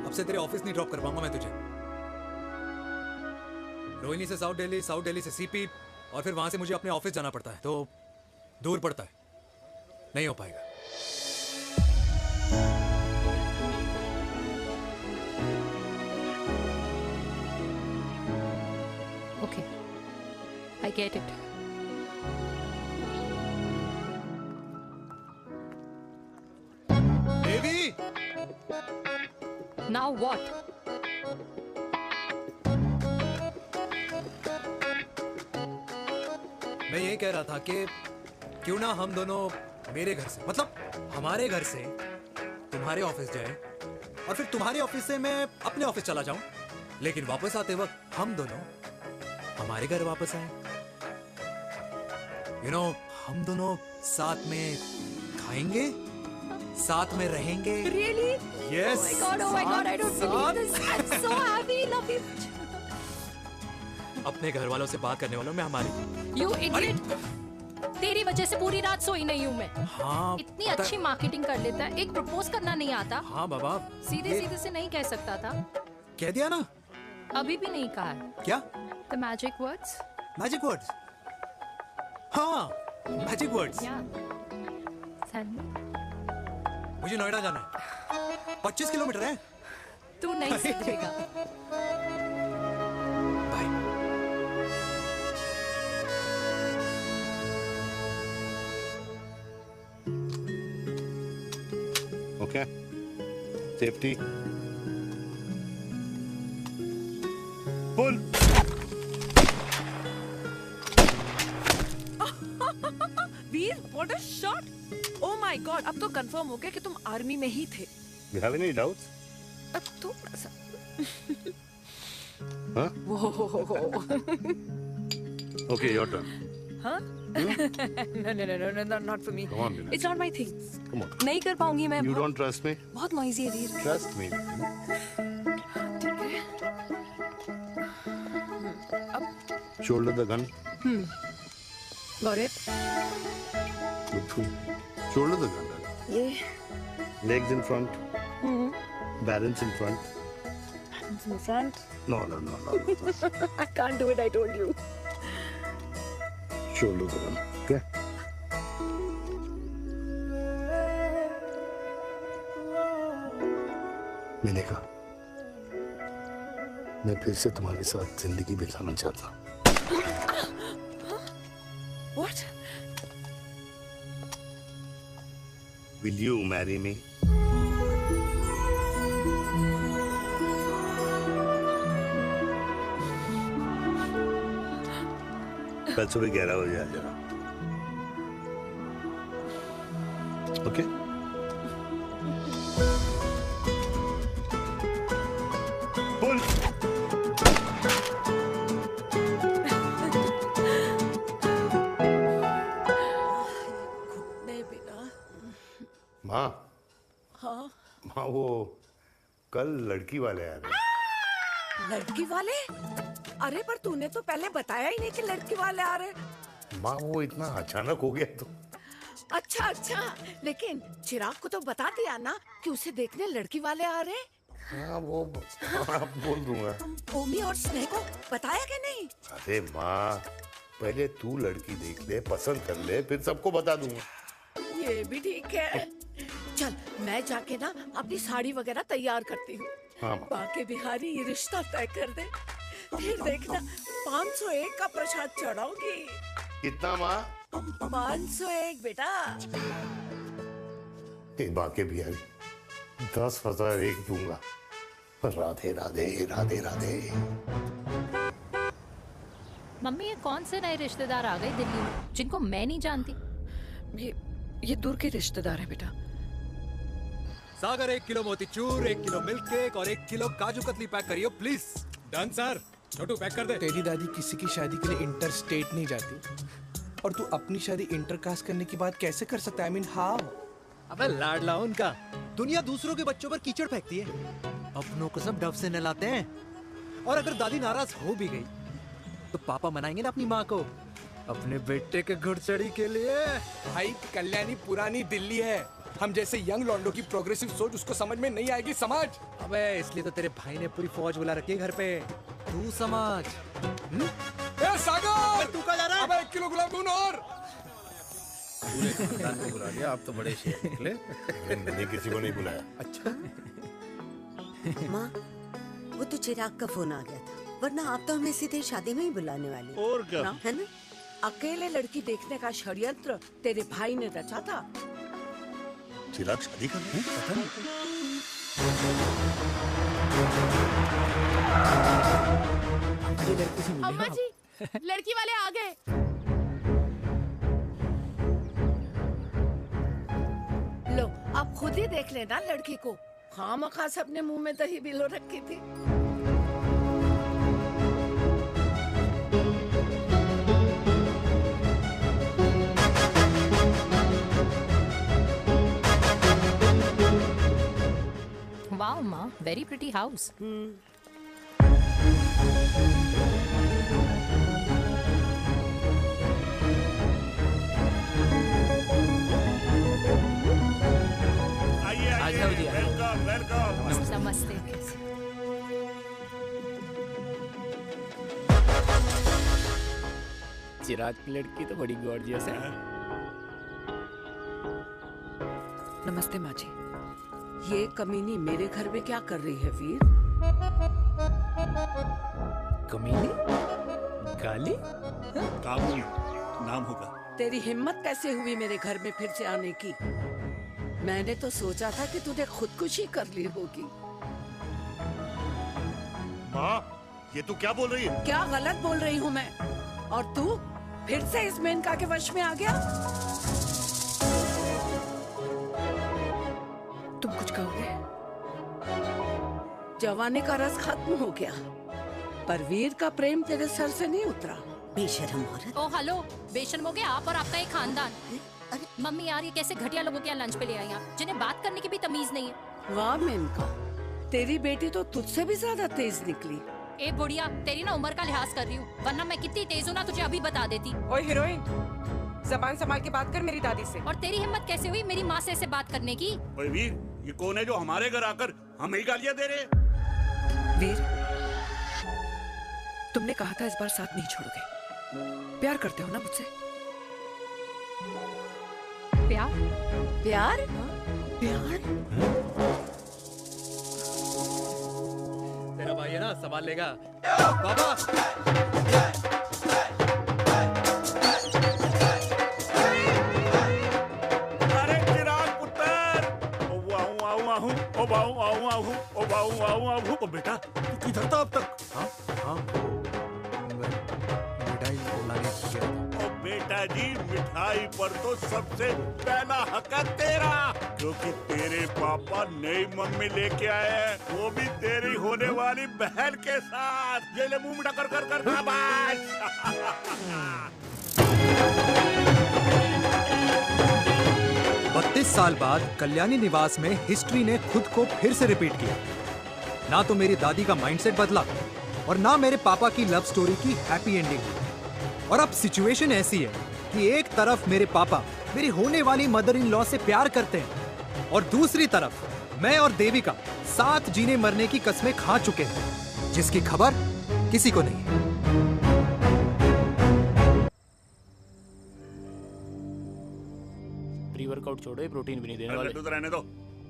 अब से तेरे ऑफिस नहीं ड्रॉप कर पाऊंगा मैं तुझे। रोहिणी से साउथ दिल्ली से सीपी, और फिर वहां से मुझे अपने ऑफिस जाना पड़ता है, तो दूर पड़ता है, नहीं हो पाएगा। Forget it. Devi, Now what? मैं ये कह रहा था कि क्यों ना हम दोनों मेरे घर से, मतलब हमारे घर से तुम्हारे ऑफिस जाए और फिर तुम्हारे ऑफिस से मैं अपने ऑफिस चला जाऊं, लेकिन वापस आते वक्त हम दोनों हमारे घर वापस आए। हम दोनों साथ में खाएंगे, साथ में रहेंगे। Really? Yes. Oh my God, I don't believe this. I'm so happy, love you. अपने घर वालों से बात करने वालों में हमारी। You idiot. तेरी वजह से पूरी रात सोई नहीं हूँ मैं। हाँ, इतनी अच्छी मार्केटिंग कर लेता है, एक प्रपोज करना नहीं आता। हाँ बाबा, सीधे सीधे से नहीं कह सकता था। कह दिया ना। अभी भी नहीं कहा है। क्या? The magic words. Magic words. हाँ, मैजिक वर्ड्स। Tell me. मुझे नोएडा जाना है। 25 किलोमीटर है। तू नहीं सीखेगा। Okay. Safety. Pull. Veer, what a shot! Oh my God! अब तो कंफर्म हो गया कि तुम आर्मी में ही थे। You have any doubts? अब तो Huh? वो Okay, your turn. हाँ? No, not for me. Come on, Vinay. It's not my thing. Come on. नहीं कर पाऊंगी मैं। You don't trust me? बहुत noisy है वीर। Trust me. Shoulder the gun. Got it. Good. Shoulder the gun. ये Legs in front. Balance in front. in front. No. I can't do it. I told you. Shoulder the gun. Okay. मैंने कहा मैं फिर से तुम्हारे साथ जिंदगी बिताना चाहता हूँ। What? Will you marry me? कल सुबह 11 बजे आ जाना। ओके? पुल। माँ, हाँ, माँ वो कल लड़की वाले आ रहे। लड़की वाले? अरे पर तूने तो पहले बताया ही नहीं कि लड़की वाले आ रहे। माँ वो इतना अचानक हो गया तो। अच्छा, लेकिन चिराग को तो बता दिया ना कि उसे देखने लड़की वाले आ रहे। हाँ वो आप बोल दूंगा। ओमी और स्नेह को बताया कि नहीं? अरे माँ पहले तू लड़की देख ले, पसंद कर ले, फिर सबको बता दूंगा। ये भी ठीक है। चल मैं जाके ना अपनी साड़ी वगैरह तैयार करती हूँ। हाँ। बाके बिहारी ये रिश्ता तय कर दे, फिर देखना 501 का प्रसाद चढ़ाओगी। कितना माँ? 501 बेटा। बाके बिहारी 10,001 दूंगा। राधे राधे राधे राधे। मम्मी ये कौन से नए रिश्तेदार आ गए दिल्ली में जिनको मैं नहीं जानती? ये दूर के रिश्तेदार है बेटा। Sagar 1 kilo motichoor, 1 kilo milk cake और 1 किलो काजू कतली पैक करियो please. Done sir. Chhotu pack कर दे। तेरी दादी किसी की शादी के लिए इंटर स्टेट नहीं जाती और तू अपनी शादी इंटर कास्ट करने की बात कैसे कर सकता है? I mean, how? अबे लाडला उनका। दुनिया दूसरों के बच्चों पर कीचड़ फेंकती है, अपनों को सब डब से नहलाते हैं। और अगर दादी नाराज हो भी गई तो पापा मनाएंगे ना अपनी माँ को अपने बेटे के घुड़चढ़ी के लिए। भाई कल्याणी पुरानी दिल्ली है, हम जैसे यंग लॉन्डो की प्रोग्रेसिव सोच उसको समझ में नहीं आएगी। समझ? अबे इसलिए तो तेरे भाई ने पूरी फौज बुला रखी है घर पे, तू समझ। ए सागर, तू कहाँ जा रहा है? अबे 1 किलो गुलाब जामुन और। पूरे खानदान को बुला लिया, आप तो बड़े शेर निकले। मैंने किसी को नहीं बुलाया। अच्छा माँ वो तो चिराग का फोन आ गया था, वरना आप तो हमें सीधे शादी में ही बुलाने वाली। और क्या? है ना? अकेले लड़की देखने का षड्यंत्र तेरे भाई ने रचा था। चिराग शादी कर रहे हैं? पता नहीं। अम्मा जी, लड़की वाले आ गए। लो, आप खुद ही देख लेना लड़की को। खामखा से अपने मुंह में दही बिलो रखी थी। Wow, Ma, very pretty house. आइए वेलकम वेलकम। नमस्ते। चिराग की लड़की तो बड़ी गॉर्जियस है। नमस्ते माँ जी। ये कमीनी मेरे घर में क्या कर रही है वीर? कमीनी? गाली? काबुल नाम होगा। तेरी हिम्मत कैसे हुई मेरे घर में फिर से आने की? मैंने तो सोचा था कि तूने खुदकुशी कर ली होगी। माँ, ये तू क्या बोल रही है? क्या गलत बोल रही हूँ मैं? और तू फिर से इस मेनका के वश में आ गया? तुम कुछ कहोगे? जवानी का रस खत्म हो गया, पर वीर का प्रेम तेरे सर से नहीं उतरा। बेशरम औरत। ओ हेलो, बेशर्म हो गए आप और आपका एक खानदान। मम्मी यार, ये कैसे घटिया लोगों के यहाँ लंच पे ले आई आप, जिन्हें बात करने की भी तमीज नहीं है। वाह मेनका, तेरी बेटी तो तुझसे भी ज्यादा तेज निकली। ए बुढ़िया, तेरी ना उम्र का लिहाज कर रही हूँ, वरना मैं कितनी तेज हूँ ना तुझे अभी बता देती। ओए हीरोइन, जबान संभाल के बात कर मेरी दादी से। और तेरी हिम्मत कैसे हुई मेरी माँ से ऐसे बात करने की? ओए वीर, ये कौन है जो हमारे घर आकर हमें ही गालियां दे रहे? वीर, तुमने कहा था इस बार साथ नहीं छोड़ोगे। प्यार करते हो ना मुझसे? प्यार? प्यार? प्यार? तेरा भाई है ना, संभाल लेगा। बाबा! अरे चिराग पुत्र! ओ वाहू वाहू वाहू, ओ वाहू वाहू वाहू, ओ वाहू वाहू वाहू। ओ बेटा, तू किधर था अब तक? हाँ हाँ। मिठाई लाने गया था। ओ बेटा जी, मिठाई पर तो सबसे पहला हक है तेरा, क्योंकि तेरे पापा नई मम्मी लेके आए हैं, वो भी तेरी होने वाली बहन के साथ। ये ले मुंह मीठा कर कर कर शाबाश। 32 साल बाद कल्याणी निवास में हिस्ट्री ने खुद को फिर से रिपीट किया। ना तो मेरी दादी का माइंडसेट बदला और ना मेरे पापा की लव स्टोरी की हैप्पी एंडिंग हुई। और अब सिचुएशन ऐसी है कि एक तरफ मेरे पापा मेरी होने वाली मदर इन लॉ से प्यार करते हैं और दूसरी तरफ मैं और देविका साथ जीने मरने की कस्में खा चुके हैं, जिसकी खबर किसी को नहीं है। प्री वर्कआउट छोड़ो, ये प्रोटीन भी नहीं देने वाले। तो रहने दो।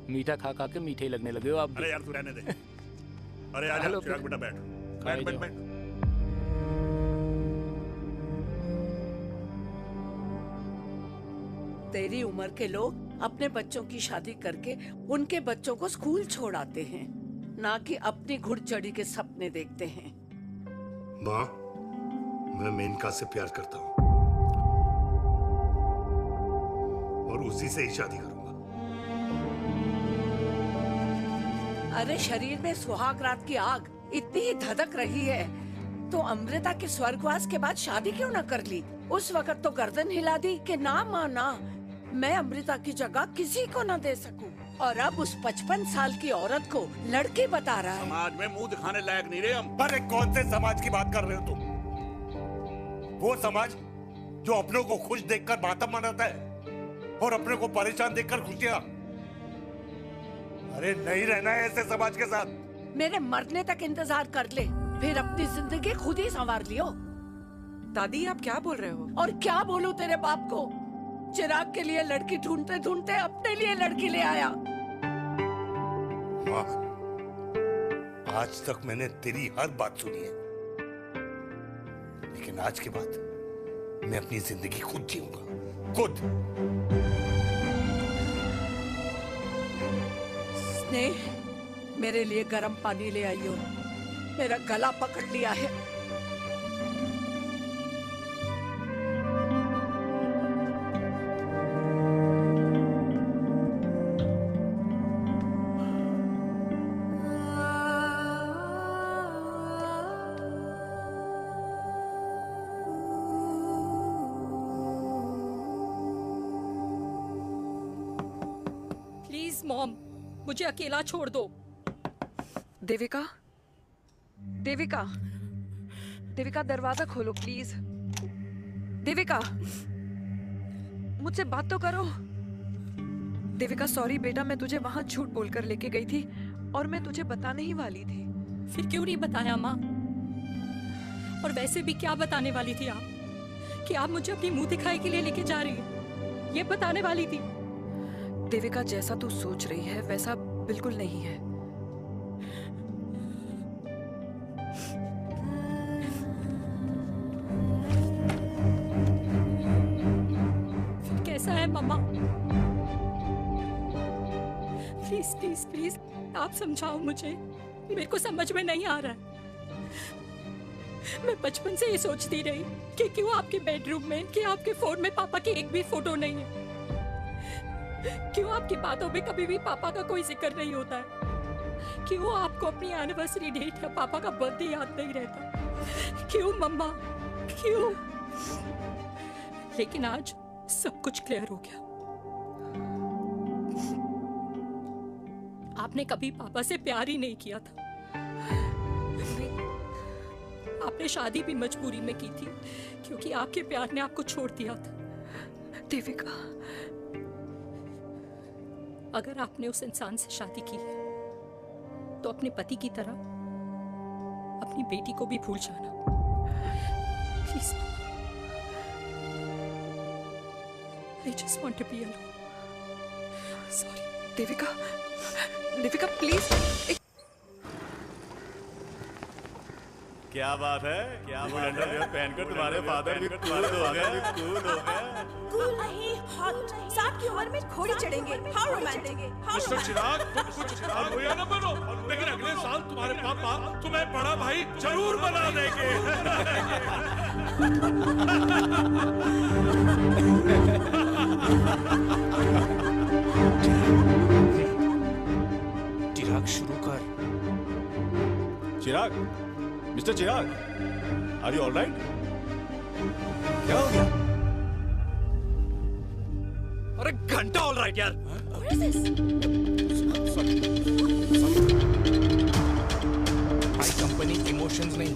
मीठा खा खा के मीठे ही लगने लगे हो आप। अरे यार तू रहने दे। अरे आजा चिराग बेटा, बैठ बैठ बैठ बैठ। तेरी उम्र के लोग अपने बच्चों की शादी करके उनके बच्चों को स्कूल छोड़ाते हैं, ना कि अपनी घुड़चढ़ी के सपने देखते हैं। माँ, मैं मेनका से प्यार करता हूँ और उसी से ही शादी करूंगा। अरे शरीर में सुहाग रात की आग इतनी ही धधक रही है तो अमृता के स्वर्गवास के बाद शादी क्यों न कर ली? उस वक्त तो गर्दन हिला दी कि ना माँ ना, मैं अमृता की जगह किसी को न दे सकूं। और अब उस 55 साल की औरत को लड़की बता रहा है। समाज में मुंह दिखाने लायक नहीं रहे हम। अरे कौन से समाज की बात कर रहे हो तुम? वो समाज जो अपनों को खुश देखकर मातम मनाता है और अपने को परेशान देखकर खुशियां। अरे नहीं रहना है ऐसे समाज के साथ। मेरे मरने तक इंतजार कर ले, फिर अपनी जिंदगी खुद ही संवार लियो। दादी आप क्या बोल रहे हो? और क्या बोलूं तेरे बाप को? चिराग के लिए लड़की ढूंढते ढूंढते अपने लिए लड़की ले आया। माँ, आज तक मैंने तेरी हर बात सुनी है, लेकिन आज के बाद मैं अपनी जिंदगी खुद जीऊंगा, खुद। स्नेह, मेरे लिए गर्म पानी ले आई हो, मेरा गला पकड़ लिया है। प्लीज मॉम, मुझे अकेला छोड़ दो। देविका, देविका, देविका दरवाजा खोलो प्लीज। देविका, मुझसे बात तो करो। देविका सॉरी बेटा, मैं तुझे वहां झूठ बोलकर लेके गई थी और मैं तुझे बताने ही वाली थी। फिर क्यों नहीं बताया माँ? और वैसे भी क्या बताने वाली थी आप? कि आप मुझे अपनी मुंह दिखाई के लिए लेके जा रही हैं, ये बताने वाली थी। देविका, जैसा तू सोच रही है वैसा बिल्कुल नहीं है। फिर कैसा है मम्मा? प्लीज प्लीज प्लीज आप समझाओ मुझे, मेरे को समझ में नहीं आ रहा है। मैं बचपन से ये सोचती रही कि क्यों आपके बेडरूम में, कि आपके फोन में पापा की एक भी फोटो नहीं है, क्यों आपकी बातों में कभी भी पापा का कोई जिक्र नहीं होता है, क्यों आपको अपनी एनिवर्सरी डेट या पापा का बर्थडे याद नहीं रहता, क्यों मम्मा, क्यों? लेकिन आज सब कुछ क्लियर हो गया। आपने कभी पापा से प्यार ही नहीं किया था। आपने शादी भी मजबूरी में की थी क्योंकि आपके प्यार ने आपको छोड़ दिया था। देविका, अगर आपने उस इंसान से शादी की है तो अपने पति की तरह अपनी बेटी को भी भूल जाना please. I just want to be alone. Sorry. Devika, Devika please. क्या बात है, क्या अंडरवियर पहनकर तुम्हारे फादर भी कूल हो गए, कूल हो गए। कूल नहीं, हॉट। 60 की उम्र में घोड़ी चढ़ेंगे। How romantic. मिस्टर चिराग, तुम कुछ भैया ना बनो, लेकिन अगले साल तुम्हारे पापा तुम्हें बड़ा भाई जरूर बना देंगे। चिराग शुरू कर। Chirag, mister Chirag, are you alright? क्या हो गया? अरे घंटा ऑलराइट यार। भाई कंपनी इमोशंस नहीं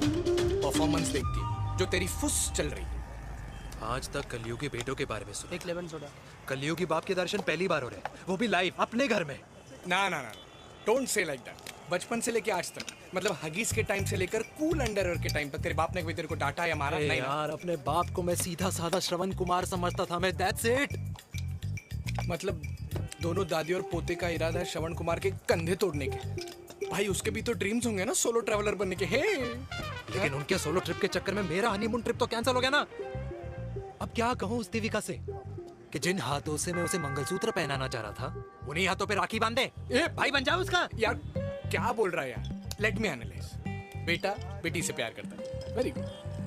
परफॉर्मेंस देखती है, जो तेरी फुस चल रही है। आज तक कलयुगी बेटों के बारे में सुना। एक लेमन सोडा। कलयुगी बाप के दर्शन पहली बार हो रहे हैं, वो भी लाइव अपने घर में। ना ना ना, डोंट से लाइक दैट। बचपन से लेके आज तक, मतलब हगीज के टाइम से लेकर कूल अंडरवेयर के टाइम तक तेरे बाप ने कभी तेरे को डांटा या मारा? नहीं यार, अपने बाप को मैं सीधा साधा श्रवण कुमार समझता था मैं, दैट्स इट। मतलब दोनों दादी और पोते का इरादा है श्रवण कुमार के कंधे तोड़ने के। भाई उसके भी तो ड्रीम्स होंगे ना सोलो ट्रैवलर बनने के। हे लेकिन उनके सोलो ट्रिप के चक्कर में मेरा हनीमून ट्रिप तो कैंसिल हो गया ना। अब क्या कहूँ उस देविका से कि जिन हाथों से मैं उसे मंगलसूत्र पहनाना चाह रहा था, उन्हीं हाथों पे राखी बांध दे। ए भाई बन जाओ उसका। यार क्या बोल रहा है यार? Let me analyse. बेटा बेटी से प्यार करता है, वेरी गुड।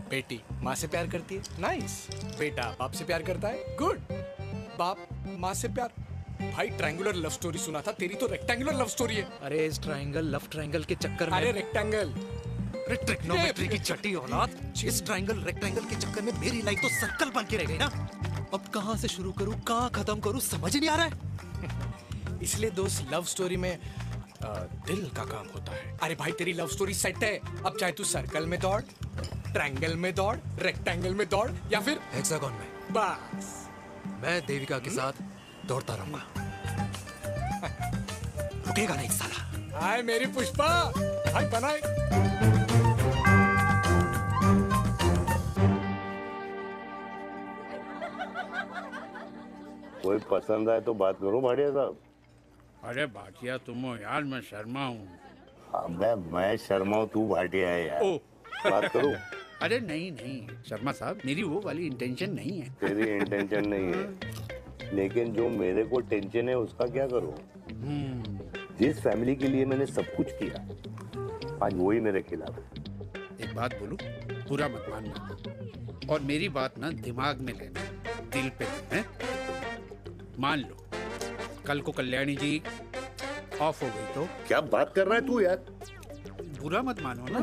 बेटी माँ से प्यार करती है, नाइस। बेटा बाप से प्यार करता है, गुड। बाप माँ से प्यार। भाई ट्रायंगुलर लव स्टोरी सुना था, तेरी तो रेक्टेंगुलर लव स्टोरी है। अरे इस ट्रायंगल लव ट्रायंगल के चक्कर में, अरे रेक्टेंगल, अरे ट्रिग्नोमेट्री की छठी औलाद, इस ट्रायंगल रेक्टेंगल के चक्कर में मेरी लाइफ तो सर्कल बन के रह गई ना। अब कहाँ से शुरू करूँ, कहाँ खत्म करूँ, समझ ही नहीं आ रहा है। इसलिए दोस्त लव स्टोरी में दिल का काम होता है। अरे भाई तेरी लव स्टोरी सेट है, अब चाहे तू सर्कल में दौड़, ट्रायंगल में दौड़, रेक्टेंगल में दौड़ या फिर हेक्सागन में, बस मैं देविका के साथ दौड़ता रहूंगा। रुकेगा नहीं साला। हाय मेरी पुष्पा, हाय बनाए। कोई पसंद आए तो बात करो भाटिया साहब। अरे भाटिया तुम हो यार, मैं शर्मा हूँ। अबे मैं शर्मा हूँ, तू भाटिया है यार। बात करो। अरे नहीं नहीं शर्मा साहब, मेरी वो वाली इंटेंशन नहीं है। तेरी इंटेंशन नहीं है, लेकिन जो मेरे को टेंशन है उसका क्या करूं? जिस फैमिली के लिए मैंने सब कुछ किया, आज वही मेरे खिलाफ है। एक बात बोलूं, पूरा मत मानना, और मेरी बात ना दिमाग में लेना, दिल पे है। मान लो कल को कल्याणी जी ऑफ हो गई तो क्या बात कर रहा है तू यार? बुरा मत मानो ना,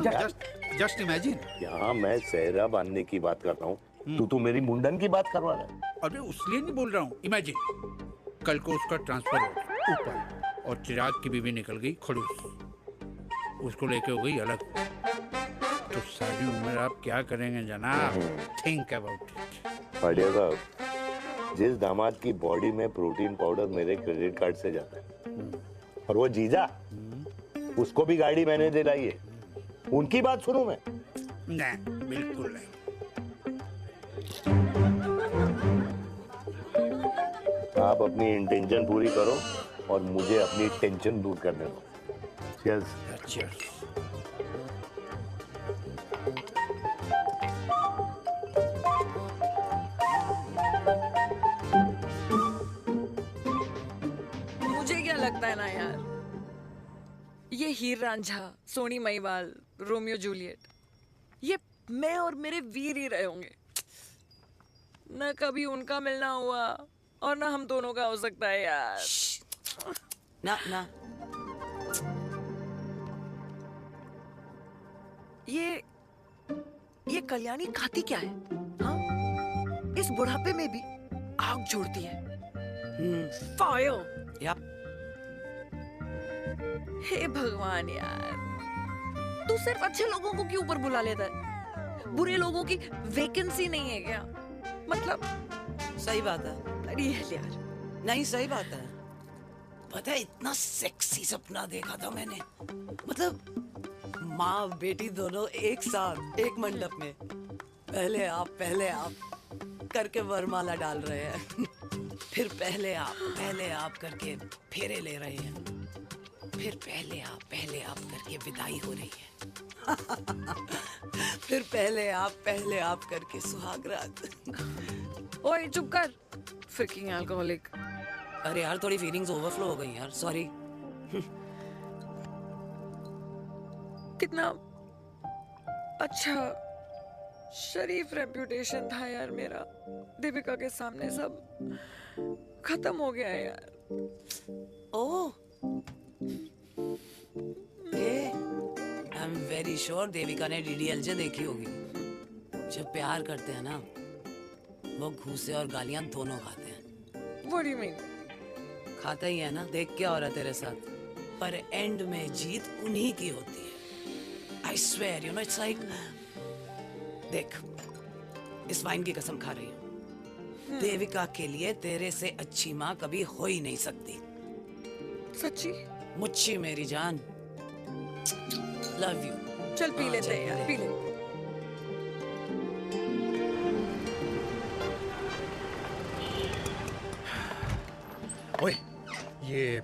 जस्ट इमेजिन। यहाँ मैं सेहरा बांधने की बात कर रहा हूँ, तू मेरी मुंडन की बात करवा रहा है। अरे उसलिए नहीं बोल रहा हूँ, इमेजिन कल को उसका ट्रांसफर हो गया ऊपर और चिराग की बीवी निकल गई खड़ूस, उसको लेके हो गई अलग, तो सारी उम्र आप क्या करेंगे जनाब? Think about it. बढ़िया साहब, जिस दामाद की बॉडी में प्रोटीन पाउडर मेरे क्रेडिट कार्ड से जाता है, और वो जीजा, उसको भी गाड़ी मैंने दिलाई है, उनकी बात सुनूं मैं? नहीं, बिल्कुल नहीं। आप अपनी इंटेंशन पूरी करो और मुझे अपनी टेंशन दूर करने दो। Cheers. Cheers. मुझे क्या लगता है ना यार, ये हीर रांझा, सोनी महिवाल, रोमियो जूलियट, ये मैं और मेरे वीर ही रहे होंगे। न कभी उनका मिलना हुआ और ना हम दोनों का हो सकता है यार। ना ना, ये कल्याणी खाती क्या है? हाँ? इस बुढ़ापे में भी आग छोड़ती है। फायर। यप। हे भगवान यार, तू सिर्फ अच्छे लोगों को क्यों ऊपर बुला लेता है? बुरे लोगों की वैकेंसी नहीं है क्या? मतलब सही बात है। अरे यार, नहीं सही बात है। पता है इतना सेक्सी सपना देखा था मैंने, मतलब माँ बेटी दोनों एक साथ एक मंडप में, पहले आप करके वरमाला डाल रहे हैं, फिर पहले आप करके फेरे ले रहे हैं, फिर पहले आप करके विदाई हो रही है, फिर पहले आप करके सुहाग रात। ओए चुप कर, फ्रिकिंग अल्कोहलिक। अरे यार थोड़ी फीलिंग्स ओवरफ्लो हो गई यार, सॉरी। कितना अच्छा शरीफ रेप्यूटेशन था यार मेरा, दीपिका के सामने सब खत्म हो गया है यार। Oh, I am very sure Devika ने डीडीएलजे देखी होगी। जब प्यार करते हैं ना, वो घूसे और गालियां दोनों खाते हैं। What do you mean? खाता ही है ना, देख क्या हो रहा है तेरे साथ, पर एंड में जीत उन्हीं की होती है। I swear, you know, it's like, देख, इस वाइन की कसम खा रही हूँ, देविका के लिए तेरे से अच्छी माँ कभी हो ही नहीं सकती। सच्ची? मुच्छी मेरी जान, लव यू। चल पी लेते हैं यार, पी ले। ओए, ये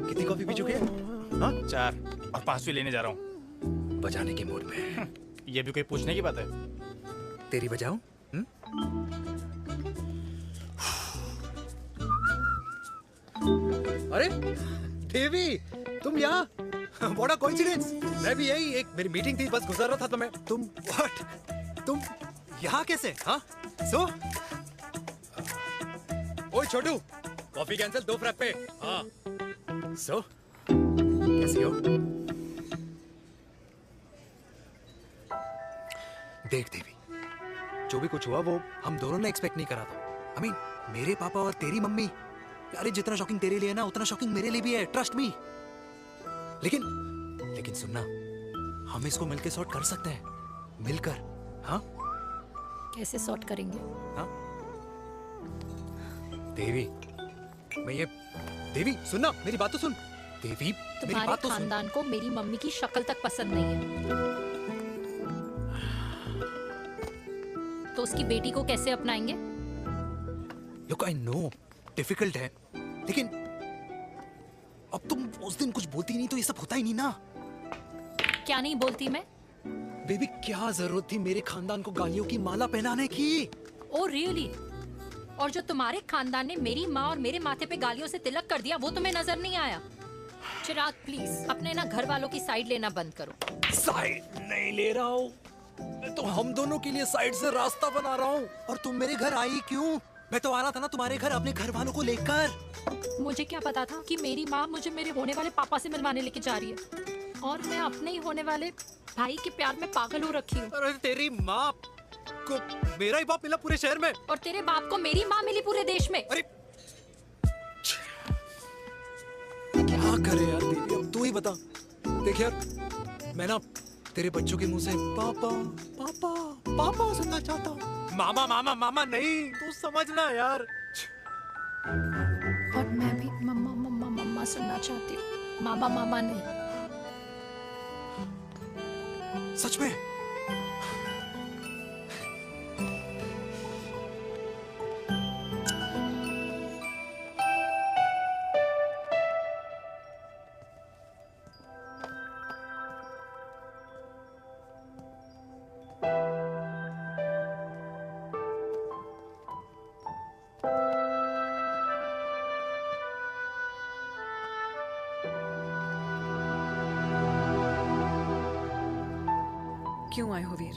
कितनी कॉफी पी चुके हैं? हाँ? 4 और 5वीं लेने जा रहा हूँ। बजाने के मूड में। ये भी कोई पूछने की बात है? तेरी बजाऊं? अरे देवी, तुम यहाँ? What a coincidence! मैं भी यही, एक मेरी मीटिंग थी, बस गुजर रहा था तो मैं, तुम यहाँ कैसे? हाँ? सो? ओए छोटू, कॉफी कैंसिल, 2 फ्रैप पे। हाँ। सो? कैसी हो? देख देवी, जो भी कुछ हुआ वो हम दोनों ने एक्सपेक्ट नहीं करा था। I mean, मेरे पापा और तेरी मम्मी, अरे जितना शॉकिंग तेरे लिए है ना, उतना शॉकिंग मेरे लिए भी है, ट्रस्ट मी। लेकिन सुनना, हम इसको मिलके सॉर्ट कर सकते हैं, मिलकर। हाँ? कैसे सॉर्ट करेंगे? हाँ? देवी, देवी सुनना, मेरी बात तो सुन। देवी, मेरी तुम्हारे बात तो सुन। खानदान को मेरी मम्मी की शक्ल तक पसंद नहीं है, तो उसकी बेटी को कैसे अपनाएंगे? Look, I know, डिफिकल्ट है, लेकिन अब तुम उस दिन कुछ बोलती नहीं तो ये सब होता ही नहीं ना। क्या नहीं बोलती मैं? बेबी क्या जरूरत थी मेरे खानदान को गालियों की माला पहनाने की? Oh really? और जो तुम्हारे खानदान ने मेरी माँ और मेरे माथे पे गालियों से तिलक कर दिया वो तुम्हें नजर नहीं आया? चिराग प्लीज अपने ना घर वालों की साइड लेना बंद करो। साइड नहीं ले रहा हूँ, मैं तो हम दोनों के लिए साइड से रास्ता बना रहा हूँ। और तुम मेरे घर आई क्यों? मैं तो आ रहा था ना तुम्हारे घर अपने घर वालों को लेकर। मुझे क्या पता था कि मेरी माँ मुझे मेरे होने वाले पापा से मिलवाने लेके जा रही है और मैं अपने ही होने वाले भाई के प्यार में पागल हो रखी हूँ। अरे तेरी माँ को मेरा ही बाप मिला पूरे शहर में और तेरे बाप को मेरी माँ मिली पूरे देश में। अरे क्या करे यार दीदी, अब तू ही बता। देख यार मैं ना तेरे बच्चों के मुंह से पापा पापा पापा सुनना चाहता हूँ। मामा मामा मामा नहीं, तू समझना यार। और मैं भी मम्मा मम्मा मम्मा सुनना चाहती हूँ, मामा मामा नहीं। सच में? क्यों आए हो वीर?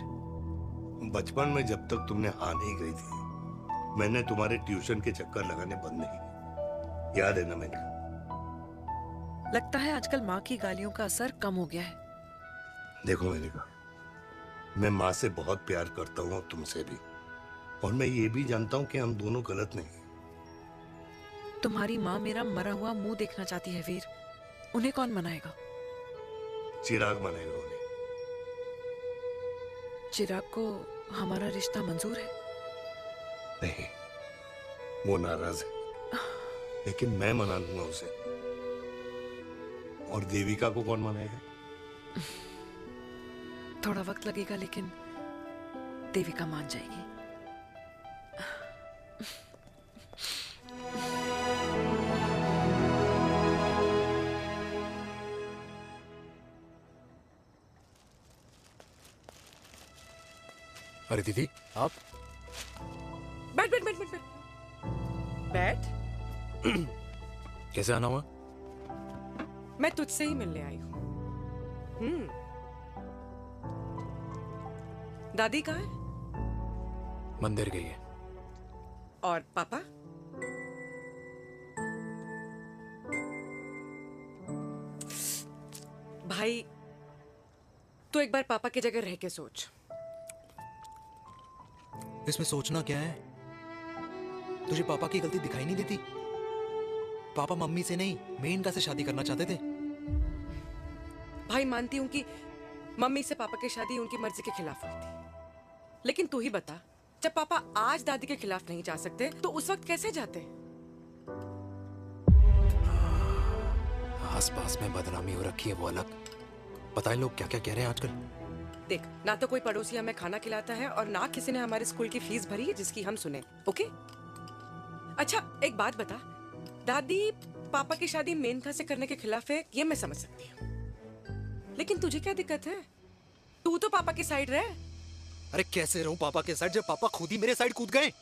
बचपन में जब तक तुमने हाँ नहीं गई थी मैंने तुम्हारे ट्यूशन के चक्कर लगाने बंद नहीं किए, याद है ना? मैंने लगता है आजकल माँ की गालियों का असर कम हो गया है। देखो मेरिका, मैं माँ से बहुत प्यार करता हूँ और तुमसे भी, और मैं ये भी जानता हूँ कि हम दोनों गलत नहीं। तुम्हारी माँ मेरा मरा हुआ मुंह देखना चाहती है वीर, उन्हें कौन मनाएगा? चिराग मनाएगा उन्हें। चिराग को हमारा रिश्ता मंजूर है? नहीं, वो नाराज है, लेकिन मैं मना लूंगा उसे। और देविका को कौन मनाएगा? थोड़ा वक्त लगेगा लेकिन देविका मान जाएगी। अरे दीदी आप बैठ बैठ बैठ बैठ बैठ बैठ। कैसे आना हुआ? मैं तुझसे ही मिलने आई हूँ। दादी कहाँ है? मंदिर गई है। और पापा? भाई तू एक बार पापा की जगह रह के सोच। इसमें सोचना क्या है? तुझे पापा की गलती दिखाई नहीं देती? पापा मम्मी से नहीं मेनका से शादी करना चाहते थे। भाई मानती हूं कि मम्मी से पापा की शादी उनकी मर्जी के खिलाफ हुई थी, लेकिन तू ही बता, जब पापा आज दादी के खिलाफ नहीं जा सकते तो उस वक्त कैसे जाते? आस पास में बदनामी हो रखी है वो अलग, पता है लोग क्या क्या कह रहे हैं आजकल। देख, ना तो कोई पड़ोसी हमें खाना खिलाता है और ना किसी ने हमारे स्कूल की फीस भरी है जिसकी हम सुने। ओके? अच्छा एक बात बता, दादी पापा की शादी मेनका से करने के खिलाफ है ये मैं समझ सकती हूँ, लेकिन तुझे क्या दिक्कत है? तू तो पापा की साइड रहे। अरे कैसे रहूं पापा के साइड जब पापा खुद ही मेरे साइड कूद गए?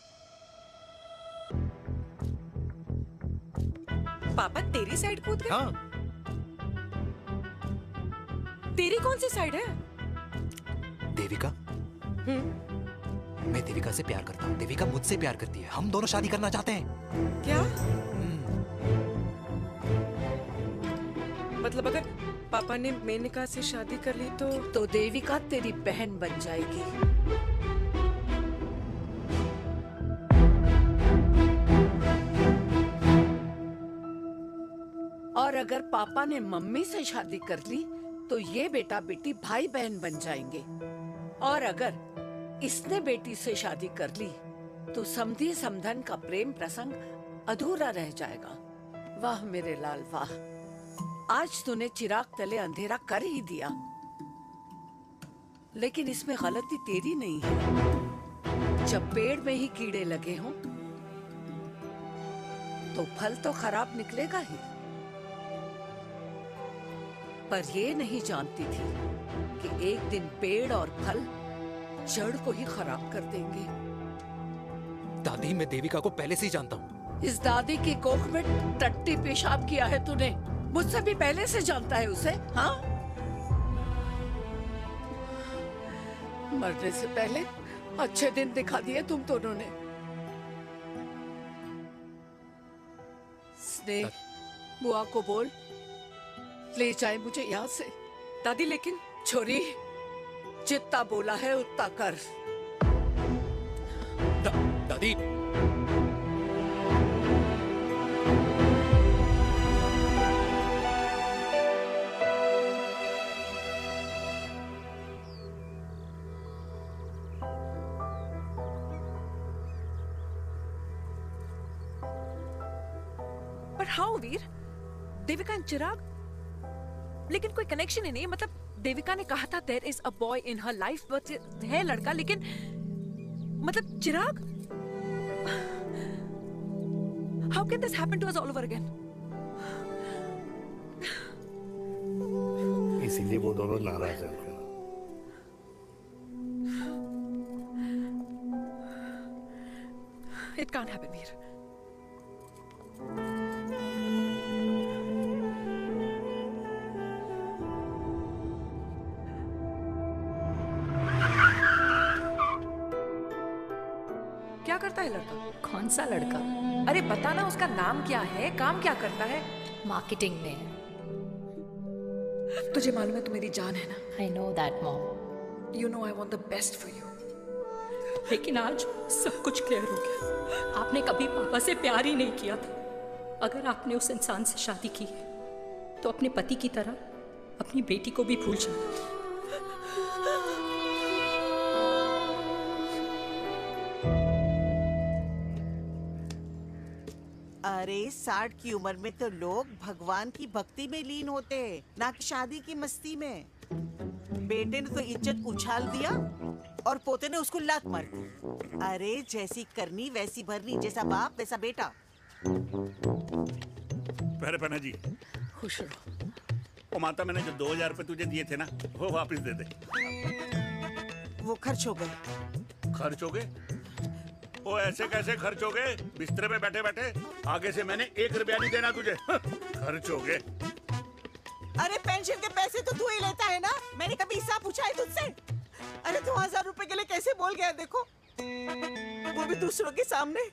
पापा तेरी साइड कूद गए? हाँ। तेरी कौन सी साइड है? देविका। मैं देविका से प्यार करता हूँ, देविका मुझसे प्यार करती है, हम दोनों शादी करना चाहते हैं। क्या? मतलब अगर पापा ने मेनका से शादी कर ली तो देविका तेरी बहन बन जाएगी। और अगर पापा ने मम्मी से शादी कर ली तो ये बेटा बेटी भाई बहन बन जाएंगे। और अगर इसने बेटी से शादी कर ली तो समधी समधन का प्रेम प्रसंग अधूरा रह जाएगा। वाह मेरे लाल वाह, आज तूने चिराग तले अंधेरा कर ही दिया, लेकिन इसमें गलती तेरी नहीं है। जब पेड़ में ही कीड़े लगे हों तो फल तो खराब निकलेगा ही। पर ये नहीं जानती थी कि एक दिन पेड़ और फल जड़ को ही खराब कर देंगे। दादी, मैं देविका को पहले से ही जानता हूँ। इस दादी की कोख में टट्टी पेशाब किया है तूने। मुझसे भी पहले से जानता है उसे, हाँ? मरने से पहले अच्छे दिन दिखा दिए तुम दोनों ने। स्नेह, बुआ को बोल ले जाए मुझे यहाँ से। दादी लेकिन छोरी, जितना बोला है उतना कर। दादी, पर हाउ वीर? देविका एंड चिराग, लेकिन कोई कनेक्शन ही नहीं। मतलब देविका ने कहा था there is a boy in her life, but है लड़का, लेकिन मतलब Chirag, how can this happen to us all over again? इसीलिए वो दोनों नाराज हैं। It can't happen Veer. क्या करता है लड़का? कौन सा लड़का? अरे बताना, उसका नाम क्या है, काम क्या करता है? मार्केटिंग में। तुझे मालूम है तू मेरी जान है ना? I know that mom. You know I want the best for you. लेकिन आज सब कुछ क्लियर हो गया। आपने कभी पापा से प्यार ही नहीं किया था। अगर आपने उस इंसान से शादी की है तो अपने पति की तरह अपनी बेटी को भी भूल जाना। अरे 60 की उम्र में तो लोग भगवान की भक्ति में लीन होते हैं, ना कि शादी की मस्ती में। बेटे ने तो इज्जत उछाल दिया और पोते ने उसको लात मार दी। अरे जैसी करनी वैसी भरनी, जैसा बाप वैसा बेटा। पहले पन्ना जी, खुश रहो। ओ माता, मैंने जो 2000 रुपए तुझे दिए थे ना, वो वापस दे दे। वो खर्च हो गए। खर्च हो गए? ओ ऐसे कैसे खर्च हो गए? बिस्तर पे बैठे बैठे। आगे से मैंने 1 रुपया नहीं देना तुझे। खर्च हो गए। अरे पेंशन के पैसे तो तू ही लेता है ना, मैंने कभी हिसाब पूछा है तुझसे? अरे 2000 रुपए के लिए कैसे बोल गया देखो, वो भी दूसरों के सामने।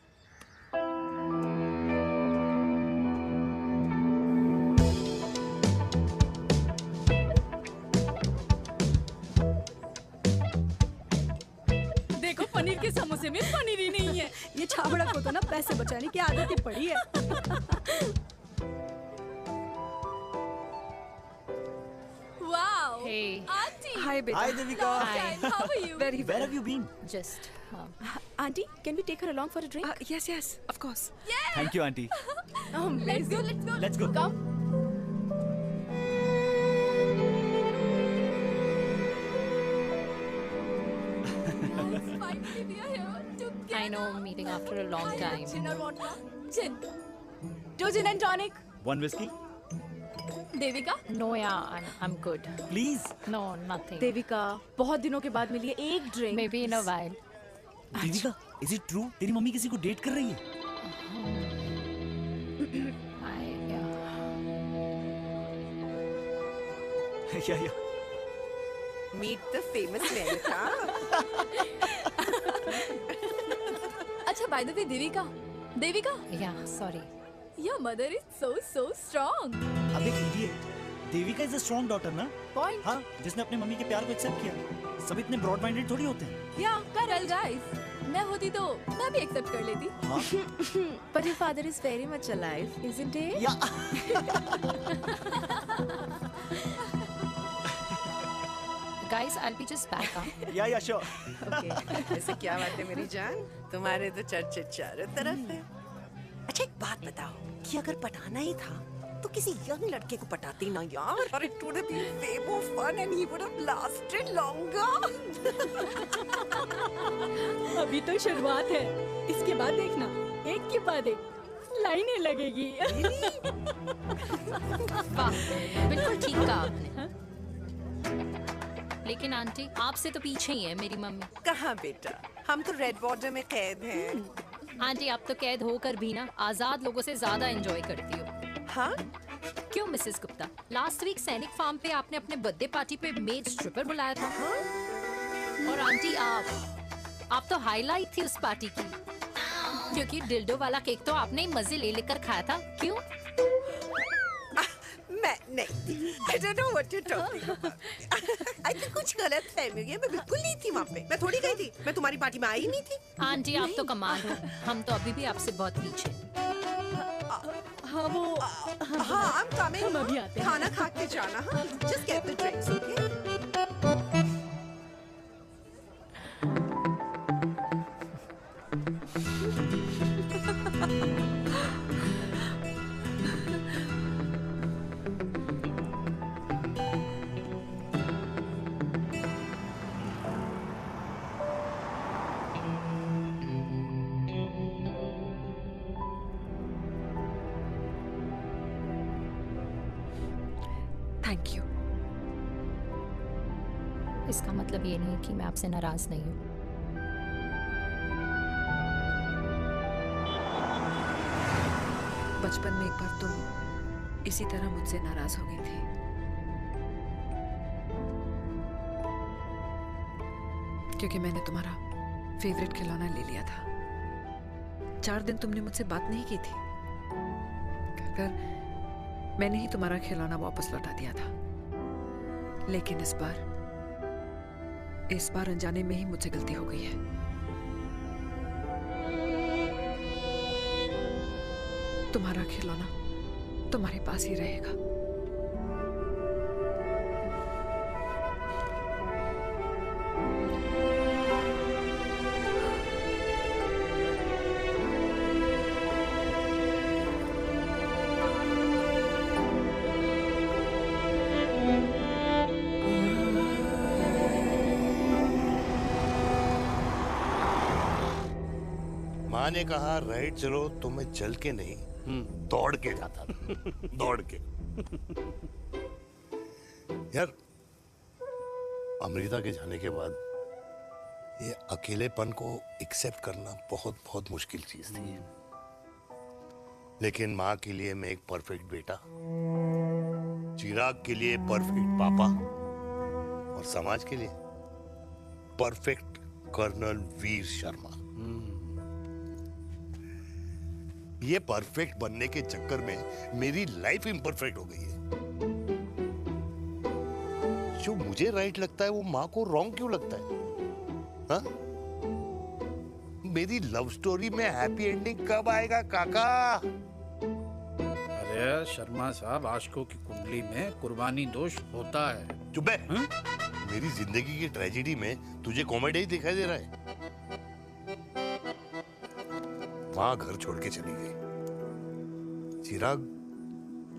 देखो पनीर के समोसे में पनीर ही नहीं है। ये छाबड़ा को तो ना पैसे बचाने की आदत ही पड़ी है। Wow. Hey. Auntie. Hi, beta. Hi, Devika. Hi. How are you? Very Where well. have you been? Just. Auntie, can we take her along for a drink? Yes, yes, of course. Yeah. Thank you, auntie. Let's go. Let's go. Let's go. Come. Finally, we are here together. I know, meeting after a long time. Gin or vodka? Gin. 2 gin and tonic. One whiskey, Devika? No, yeah, I'm good. please. No, nothing. Devika, बहुत दिनों के बाद मिली है, एक drink. Maybe in a while. Devika, is it true? तेरी mummy किसी को date कर रही है? Yeah. Meet the famous America. अच्छा, by the way, Devika, Devika, Yeah, sorry. your mother is so strong. अबे idiot, Devika is a strong daughter ना? Point. हाँ, जिसने अपने मम्मी के प्यार को एक्सेप्ट किया। सब इतने ब्रॉड माइंडेड थोड़ी होते हैं। Yeah, correct, guys. मैं होती तो मैं भी एक्सेप्ट कर लेती। हाँ? But your father is very much alive, isn't he? Guys, I'll be just back. Yeah, sure. Okay. ऐसे क्या बात है मेरी जान, तुम्हारे तो चर्चे चारों तरफ है। अच्छा एक बात बताओ कि अगर पटाना ही था तो किसी यंग लड़के को पटाती ना यार, और it would have been way more fun and he would have lasted longer. अभी तो शुरुआत है, इसके बाद देखना, एक के बाद एक लाइनें लगेगी। वाह, बिल्कुल ठीक कहा आपने। लेकिन आंटी आपसे तो पीछे ही है मेरी मम्मी। कहाँ बेटा, हम तो रेड बॉर्डर में कैद हैं। आंटी आप तो कैद होकर भी ना आजाद लोगों से ज्यादा एंजॉय करती हो। हाँ? क्यों मिसेस गुप्ता, लास्ट वीक सैनिक फार्म पे आपने अपने बर्थडे पार्टी पे मेड स्ट्रिपर बुलाया था। हाँ? और आंटी आप तो हाईलाइट थी उस पार्टी की, क्योंकि डिल्डो वाला केक तो आपने ही मजे ले लेकर खाया था। क्यों? मैं नहीं, I don't know what you're talking about. I think कुछ गलत फहमी हुई है, मैं बिल्कुल नहीं थी वहाँ पे। मैं थोड़ी गई थी, मैं तुम्हारी पार्टी में आई नहीं थी। आंटी आप तो कमाल हो, हम तो अभी भी आपसे बहुत पीछे। हाँ वो हाँ I'm coming। हम अभी आते हैं। खाना खा के जाना। हाँ, just get the drinks, okay? Thank you. इसका मतलब ये नहीं कि मैं आपसे नाराज नहीं हूँ। बचपन में एक बार तुम इसी तरह मुझसे नाराज हो गई थी। क्योंकि मैंने तुम्हारा फेवरेट खिलौना ले लिया था। 4 दिन तुमने मुझसे बात नहीं की थी। कहकर मैंने ही तुम्हारा खिलौना वापस लौटा दिया था। लेकिन इस बार अनजाने में ही मुझसे गलती हो गई है। तुम्हारा खिलौना तुम्हारे पास ही रहेगा। माँ ने कहा राइट चलो, तो मैं चल के नहीं दौड़ के जाता था। दौड़ के। यार अमृता के जाने के बाद ये अकेलेपन को एक्सेप्ट करना बहुत बहुत मुश्किल चीज थी। लेकिन माँ के लिए मैं एक परफेक्ट बेटा, चिराग के लिए परफेक्ट पापा और समाज के लिए परफेक्ट कर्नल वीर शर्मा। ये परफेक्ट बनने के चक्कर में मेरी लाइफ इम्परफेक्ट हो गई है। जो मुझे राइट लगता है वो माँ को रॉन्ग क्यों लगता है? हा? मेरी लव स्टोरी में हैप्पी एंडिंग कब आएगा काका? अरे शर्मा साहब, आशिकों की कुंडली में कुर्बानी दोष होता है। चुप है। मेरी जिंदगी की ट्रेजेडी में तुझे कॉमेडी ही दिखाई दे रहा है। माँ घर छोड़ के चली गई।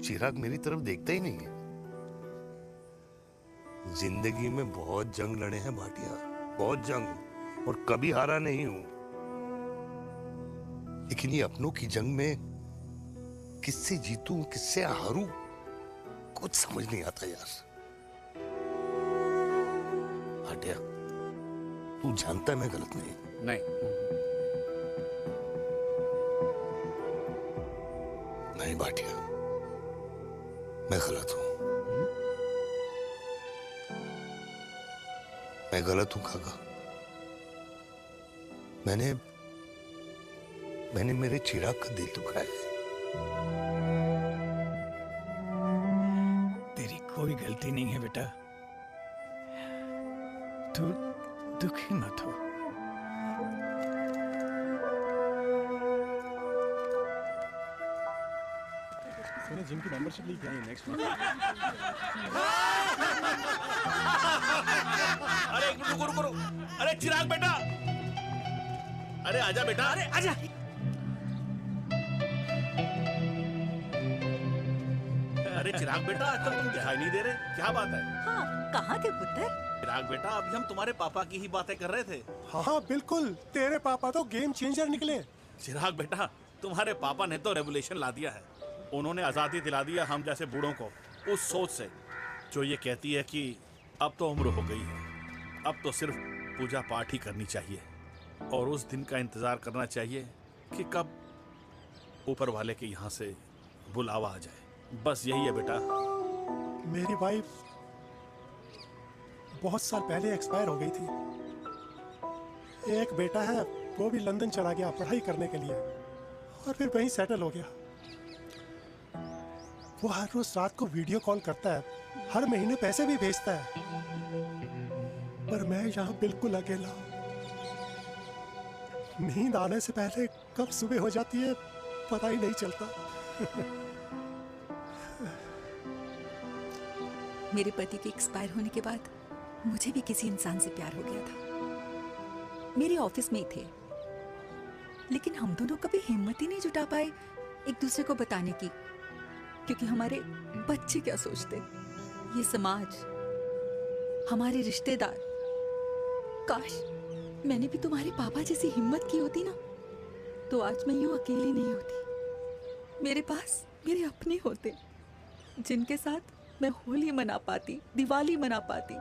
चिराग मेरी तरफ देखता ही नहीं है। जिंदगी में बहुत जंग लड़े हैं भाटिया, बहुत जंग, और कभी हारा नहीं हूं। लेकिन ये अपनों की जंग में किससे जीतूं किससे हारूं कुछ समझ नहीं आता यार। भाटिया तू जानता है मैं गलत नहीं। नहीं भाटिया, मैं गलत हूं। मैं गलत हूं काका। मैंने मेरे चिराग का दिल दुखाया है। तेरी कोई गलती नहीं है बेटा। तू दुखी मत हो। जिम की मेंबरशिप ली क्या है नेक्स्ट मंथ? अरे एक मिनट रुको। अरे चिराग बेटा, अरे आजा बेटा, अरे आजा। अरे चिराग बेटा, आजकल तुम दिखाई नहीं दे रहे, क्या बात है? हाँ, कहाँ थे पुत्र? चिराग बेटा, अभी हम तुम्हारे पापा की ही बातें कर रहे थे। हाँ बिल्कुल, तेरे पापा तो गेम चेंजर निकले। चिराग बेटा, तुम्हारे पापा ने तो रेवोल्यूशन ला दिया है। उन्होंने आज़ादी दिला दिया हम जैसे बूढ़ों को, उस सोच से जो ये कहती है कि अब तो उम्र हो गई है, अब तो सिर्फ पूजा पाठ ही करनी चाहिए और उस दिन का इंतजार करना चाहिए कि कब ऊपर वाले के यहाँ से बुलावा आ जाए। बस यही है बेटा। मेरी वाइफ बहुत साल पहले एक्सपायर हो गई थी। एक बेटा है, वो भी लंदन चला गया पढ़ाई करने के लिए और फिर वहीं सेटल हो गया। वो हर रोज रात को वीडियो कॉल करता है, हर महीने पैसे भी भेजता है, पर मैं यहाँ बिल्कुल अकेला हूँ। नींद आने से पहले कब सुबह हो जाती है पता ही नहीं चलता। मेरे पति के एक्सपायर होने के बाद मुझे भी किसी इंसान से प्यार हो गया था। मेरे ऑफिस में ही थे, लेकिन हम दोनों कभी हिम्मत ही नहीं जुटा पाए एक दूसरे को बताने की, क्योंकि हमारे बच्चे क्या सोचते, ये समाज, हमारे रिश्तेदार। काश मैंने भी तुम्हारे पापा जैसी हिम्मत की होती ना, तो आज मैं यूं अकेली नहीं होती। मेरे पास मेरे अपने होते जिनके साथ मैं होली मना पाती, दिवाली मना पाती।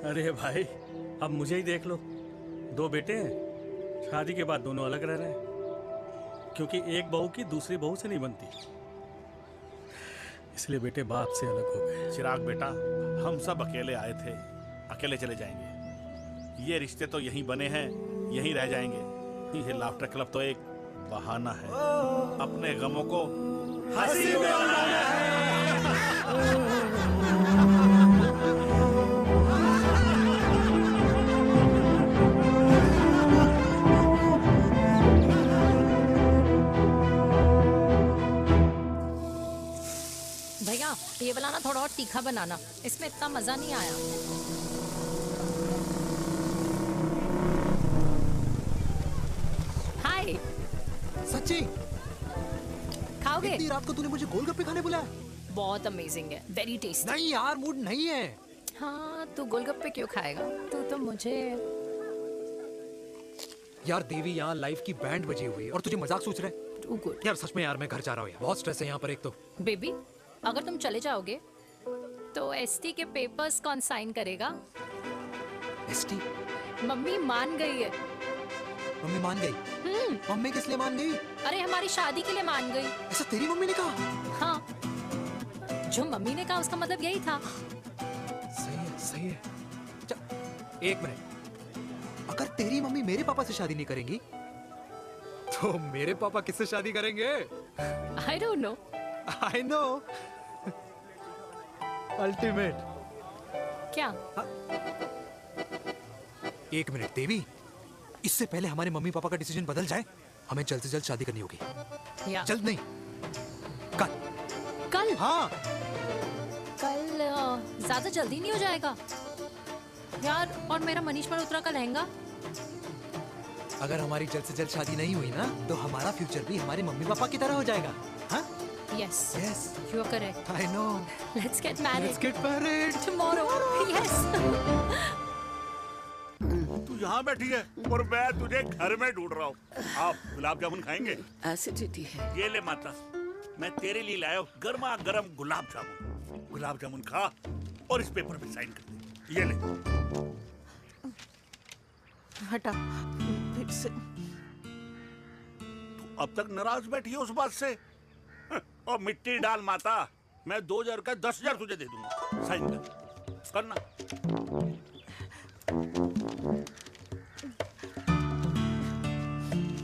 अरे भाई, अब मुझे ही देख लो, 2 बेटे हैं, शादी के बाद दोनों अलग रह रहे हैं, क्योंकि एक बहू की दूसरी बहू से नहीं बनती, इसलिए बेटे बाप से अलग हो गए। चिराग बेटा, हम सब अकेले आए थे, अकेले चले जाएंगे। ये रिश्ते तो यहीं बने हैं, यहीं रह जाएंगे। ये लाफ्टर क्लब तो एक बहाना है अपने गमों को हंसी में बनाना है। भैया ये वाला ना थोड़ा और तीखा बनाना, इसमें इतना मजा नहीं आया। हाय। सच्ची? खाओगे? इतनी रात को तूने मुझे गोलगप्पे खाने बुलाया? बहुत अमेजिंग है, वेरी टेस्टी। नहीं यार, मूड नहीं है। हाँ, तू गोलगप्पे क्यों खाएगा? तू तो मुझे। यार देवी, यहाँ लाइफ की बैंड बजी हुई है और तुझे मजाक सोच रहा है? यार सच में यार, मैं घर जा रहा हूँ यार, बहुत स्ट्रेस है यहाँ पर एक तो। बेबी, अगर तुम चले जाओगे तो एसटी के पेपर्स कौन साइन करेगा? एसटी? मम्मी मान गई है। मम्मी मान गई? मम्मी किस लिए मान गई? अरे हमारी शादी के लिए मान गई। ऐसा तेरी मम्मी ने कहा? हाँ, जो मम्मी ने कहा उसका मतलब यही था। सही है, सही है। एक मिनट, अगर तेरी मम्मी मेरे पापा से शादी नहीं करेंगी तो मेरे पापा किससे शादी करेंगे? I don't know. I know. Ultimate. क्या? एक मिनट देवी, इससे पहले हमारे मम्मी पापा का डिसीजन बदल जाए, हमें जल्द से जल्द शादी करनी होगी। जल्द नहीं, कल। कल? हाँ। कल ज्यादा जल्दी नहीं हो जाएगा यार? और मेरा मनीष मल्होत्रा का लहंगा? अगर हमारी जल्द से जल्द शादी नहीं हुई ना, तो हमारा फ्यूचर भी हमारे मम्मी पापा की तरह हो जाएगा। हाँ? Yes. Yes. You are correct. I know. Let's get married. Let's get married. Tomorrow. Yes. तू यहाँ बैठी है और मैं तुझे घर में ढूंढ रहा हूँ। आप गुलाब जामुन खाएंगे? एसिडिटी है। ये ले माता, मैं तेरे लिए लाया हूँ गर्मा गर्म गुलाब जामुन। गुलाब जामुन खा और इस पेपर पे साइन कर दे। ये ले। हटा फिर से। तू अब तक नाराज बैठी है उस बात से? और मिट्टी डाल माता, मैं 2000 का 10,000 तुझे दे दूंगा। साइन कर, करना।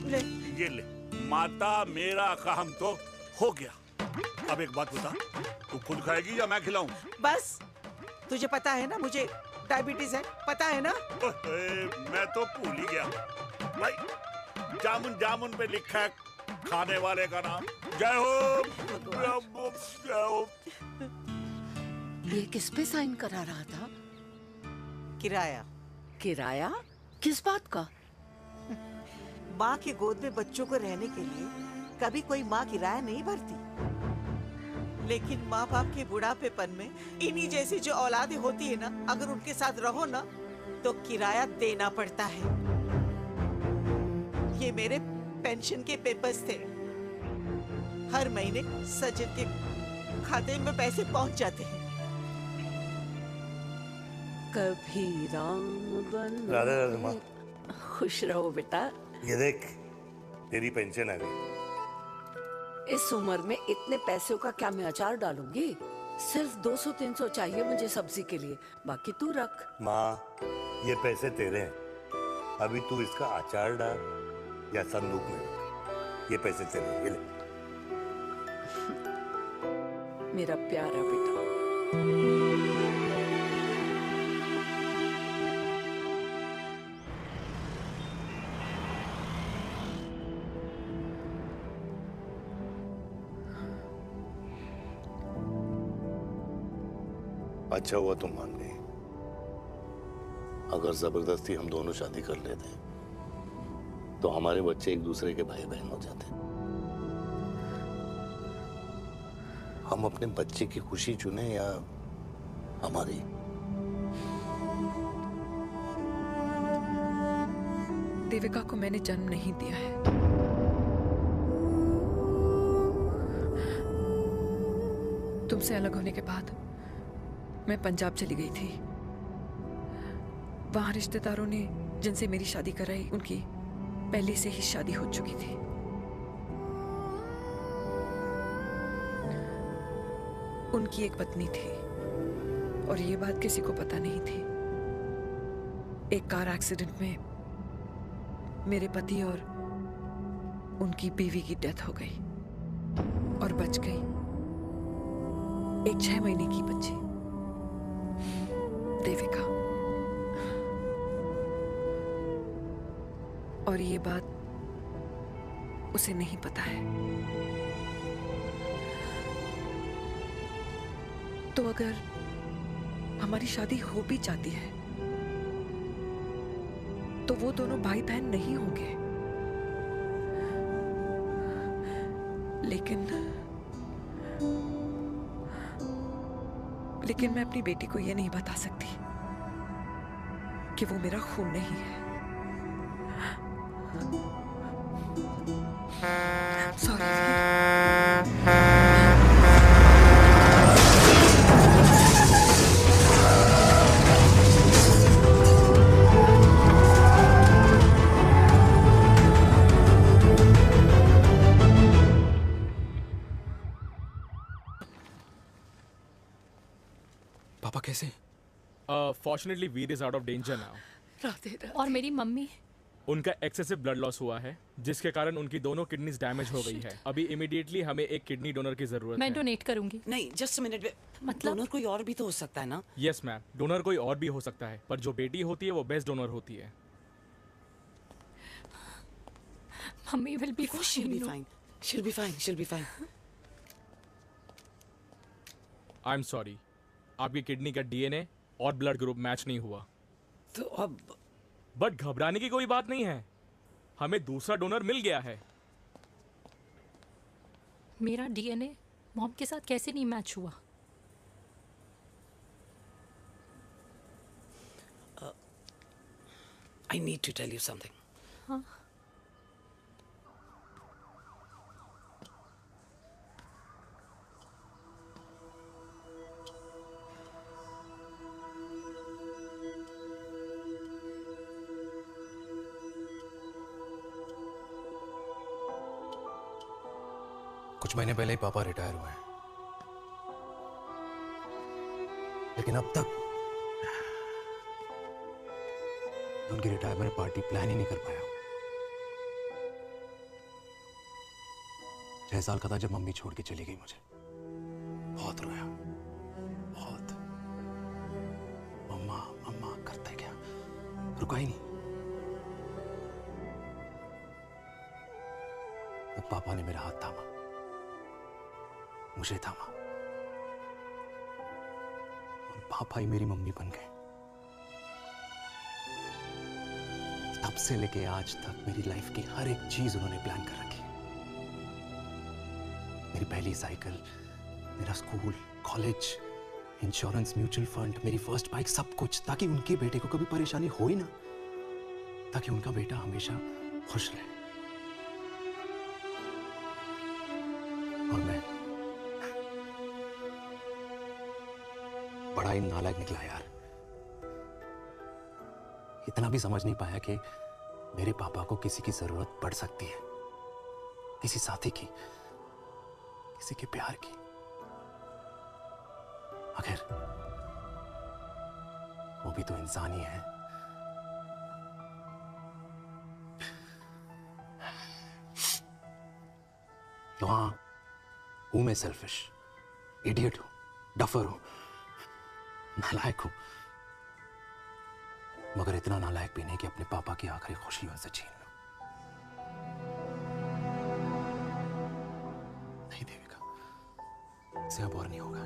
ले। ये ले माता, मेरा काम तो हो गया। अब एक बात बता, तू खुद खाएगी या मैं खिलाऊं? बस, तुझे पता है ना मुझे डायबिटीज है, पता है ना? मैं तो भूल ही गया भाई, जामुन जामुन पे लिखा है खाने वाले का नाम। जय हो, जय हो। ये किस पे साइन करा रहा था? किराया। किराया? किस बात का? माँ के गोद में बच्चों को रहने के लिए कभी कोई माँ किराया नहीं भरती, लेकिन माँ बाप के बुढ़ापेपन में इन्हीं जैसी जो औलादें होती है ना, अगर उनके साथ रहो ना तो किराया देना पड़ता है। ये मेरे पेंशन के पेपर्स थे, हर महीने सचिन के खाते में पैसे पहुंच जाते हैं। कभी राम बन राधे राधे माँ। खुश रहो बेटा। ये देख, तेरी पेंशन आ गई। इस उम्र में इतने पैसों का क्या मैं अचार डालूंगी? सिर्फ 200-300 चाहिए मुझे सब्जी के लिए, बाकी तू रख। माँ, ये पैसे तेरे हैं। अभी तू इसका अचार डाल या संदूक में रख। ये पैसे तेरे हैं, ये ले। मेरा प्यारा बेटा। अच्छा हुआ तुम मान गई। अगर जबरदस्ती हम दोनों शादी कर लेते तो हमारे बच्चे एक दूसरे के भाई बहन हो जाते। हम अपने बच्चे की खुशी चुने या हमारी? देविका को मैंने जन्म नहीं दिया है। तुमसे अलग होने के बाद मैं पंजाब चली गई थी। वहां रिश्तेदारों ने जिनसे मेरी शादी कराई, उनकी पहले से ही शादी हो चुकी थी। उनकी एक पत्नी थी और ये बात किसी को पता नहीं थी। एक कार एक्सीडेंट में मेरे पति और उनकी बीवी की डेथ हो गई और बच गई एक 6 महीने की बच्ची, देविका। और ये बात उसे नहीं पता है। तो अगर हमारी शादी हो भी जाती है तो वो दोनों भाई बहन नहीं होंगे। लेकिन मैं अपनी बेटी को ये नहीं बता सकती कि वो मेरा खून नहीं है। सॉरी। पापा कैसे? Fortunately Veer is out of danger now. Radhe Radhe. और मेरी मम्मी? उनका एक्सेसिव ब्लड लॉस हुआ है जिसके कारण उनकी दोनों किडनीज डैमेज हो गई है। अभी इमीडिएटली हमें एक किडनी डोनर की जरूरत मैं है। डोनेट करूंगी। नहीं, जस्ट मिनट। मतलब डोनर कोई और भी तो हो सकता है ना? यस मैम, डोनर कोई और भी हो सकता है, पर जो बेटी होती है वो बेस्ट डोनर होती है। Mummy will be She'll be fine. She'll be fine. She'll be fine. I am sorry, आपकी किडनी का डीएनए और ब्लड ग्रुप मैच नहीं हुआ। तो अब बट घबराने की कोई बात नहीं है, हमें दूसरा डोनर मिल गया है। मेरा डीएनए मॉम के साथ कैसे नहीं मैच हुआ? I need to tell you something. हाँ? कुछ महीने पहले ही पापा रिटायर हुए हैं, लेकिन अब तक उनकी रिटायरमेंट पार्टी प्लान ही नहीं कर पाया। 6 साल का था जब मम्मी छोड़ के चली गई मुझे। बहुत रोया, बहुत। मम्मा मम्मा करते क्या, रुका ही नहीं। तो पापा ने मेरा हाथ थामा, मुझे थामा, और पापा ही मेरी मम्मी बन गए। तब से लेके आज तक मेरी लाइफ की हर एक चीज उन्होंने प्लान कर रखी। मेरी पहली साइकिल, मेरा school, college, insurance, mutual fund, मेरी फर्स्ट बाइक, सब कुछ, ताकि उनके बेटे को कभी परेशानी हो ही ना, ताकि उनका बेटा हमेशा खुश रहे। और मैं बड़ा ही नालायक निकला यार। इतना भी समझ नहीं पाया कि मेरे पापा को किसी की जरूरत पड़ सकती है, किसी साथी की, किसी के प्यार की। आखिर वो भी तो इंसान ही है। तो हाँ, हूं मैं सेल्फिश, इडियट हूं, डफर हूं, नालायक हूं, मगर इतना नालायक भी नहीं कि अपने पापा की आखिरी खुशी उनसे छीन लूं। नहीं देविका, इसे अब और नहीं होगा।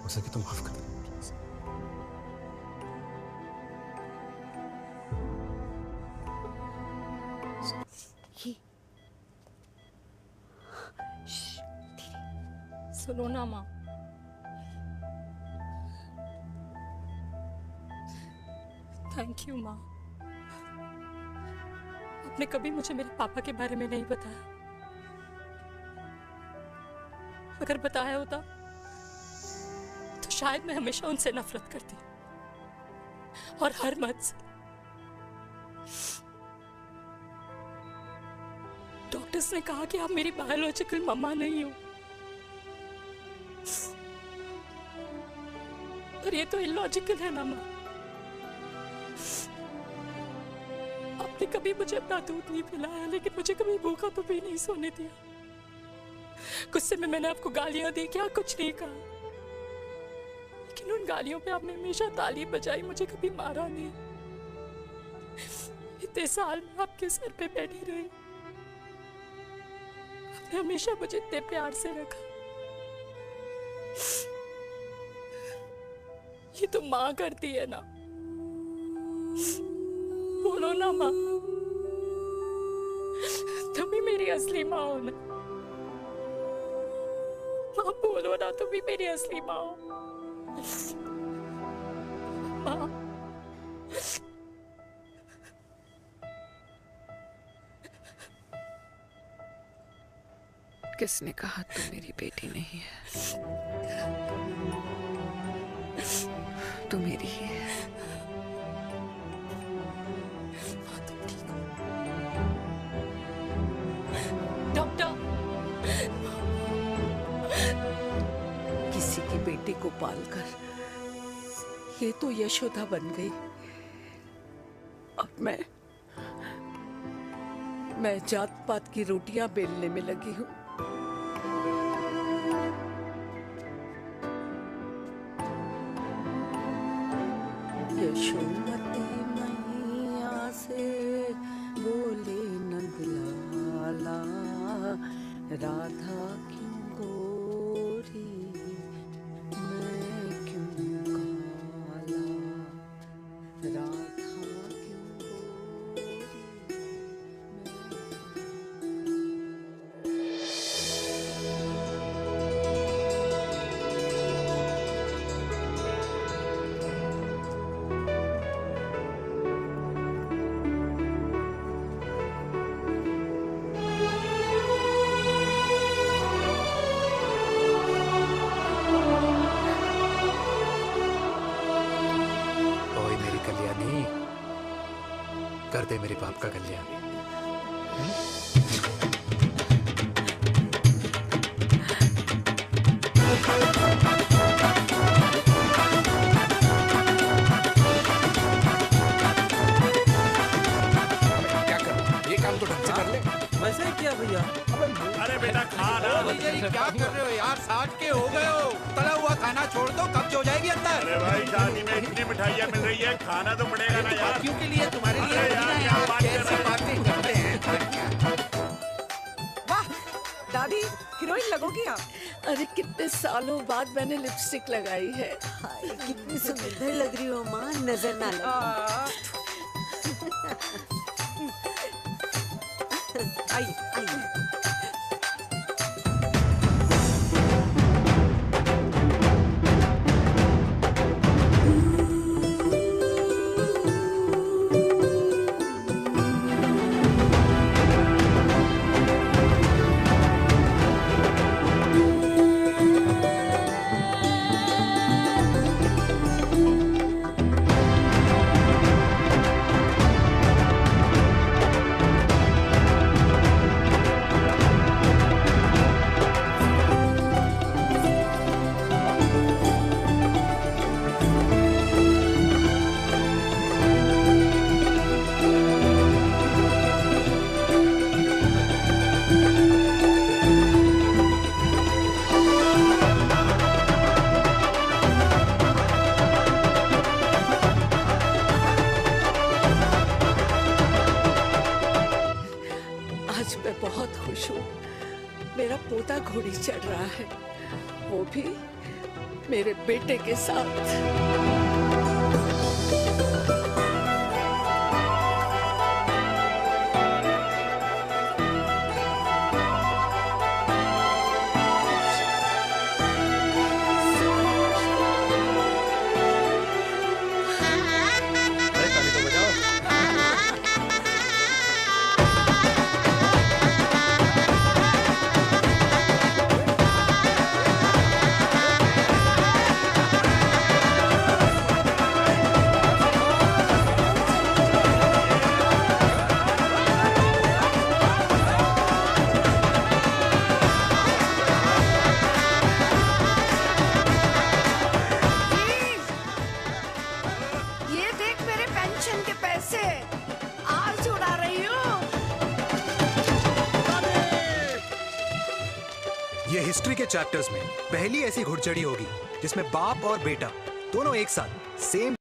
हो सके तो माफ कर दो। सुनो ना माँ, थैंक यू माँ। आपने कभी मुझे मेरे पापा के बारे में नहीं बताया। अगर बताया होता तो शायद मैं हमेशा उनसे नफरत करती, और हर मत से। डॉक्टर्स ने कहा कि आप मेरी बायोलॉजिकल मम्मा नहीं हो, पर ये तो इलॉजिकल है ना माँ। आपने कभी मुझे अपना दूध नहीं पिलाया, लेकिन मुझे कभी भूखा तो भी नहीं सोने दिया। गुस्से में मैंने आपको गालियां दी, क्या कुछ नहीं कहा, लेकिन उन गालियों पे आपने हमेशा ताली बजाई, मुझे कभी मारा नहीं। इतने साल में आपके सर पे बैठी रही, आपने हमेशा मुझे इतने प्यार से रखा। ये तो माँ करती है ना, बोलो ना माँ, तुम ही मेरी असली माँ हो ना। माँ बोलो ना, तुम ही मेरी असली माँ हो। माँ, किसने कहा तू मेरी बेटी नहीं है? तू मेरी ही है। डॉक्टर, किसी की बेटी को पालकर ये तो यशोदा बन गई। अब मैं जात पात की रोटियां बेलने में लगी हूँ। यशोमती मैया से बोले नंदलाला, राधा क्यों गोरी मैं क्यों काला, राधा क्यों गोरी। कर दे मेरे बाप का कल्याण। क्या करूं? ये काम तो ढंग से कर ले। वैसे ही किया भैया। अरे बेटा खाना। क्या कर रहे हो यार? 60 के हो गए हो। तला हुआ खाना छोड़ दो, कब्ज हो जाएगी अंदर। अरे भाई शादी में इतनी मिठाइयाँ मिल रही है, खाना तो पड़ेगा ना यार। क्यों के लिए तुम्हारे लिए कैसी बातें करते हैं। वाह दादी, हीरोइन लगोगी आप। अरे कितने सालों बाद मैंने लिपस्टिक लगाई है। हाय कितनी सुंदर लग रही हो माँ, नजर ना लगे। आइए आइए। बहुत खुश हूँ। मेरा पोता घोड़ी चढ़ रहा है, वो भी मेरे बेटे के साथ। ये देख मेरे पेंशन के पैसे आज उड़ा रही हूँ। ये हिस्ट्री के चैप्टर्स में पहली ऐसी घुड़चढ़ी होगी जिसमें बाप और बेटा दोनों एक साथ सेम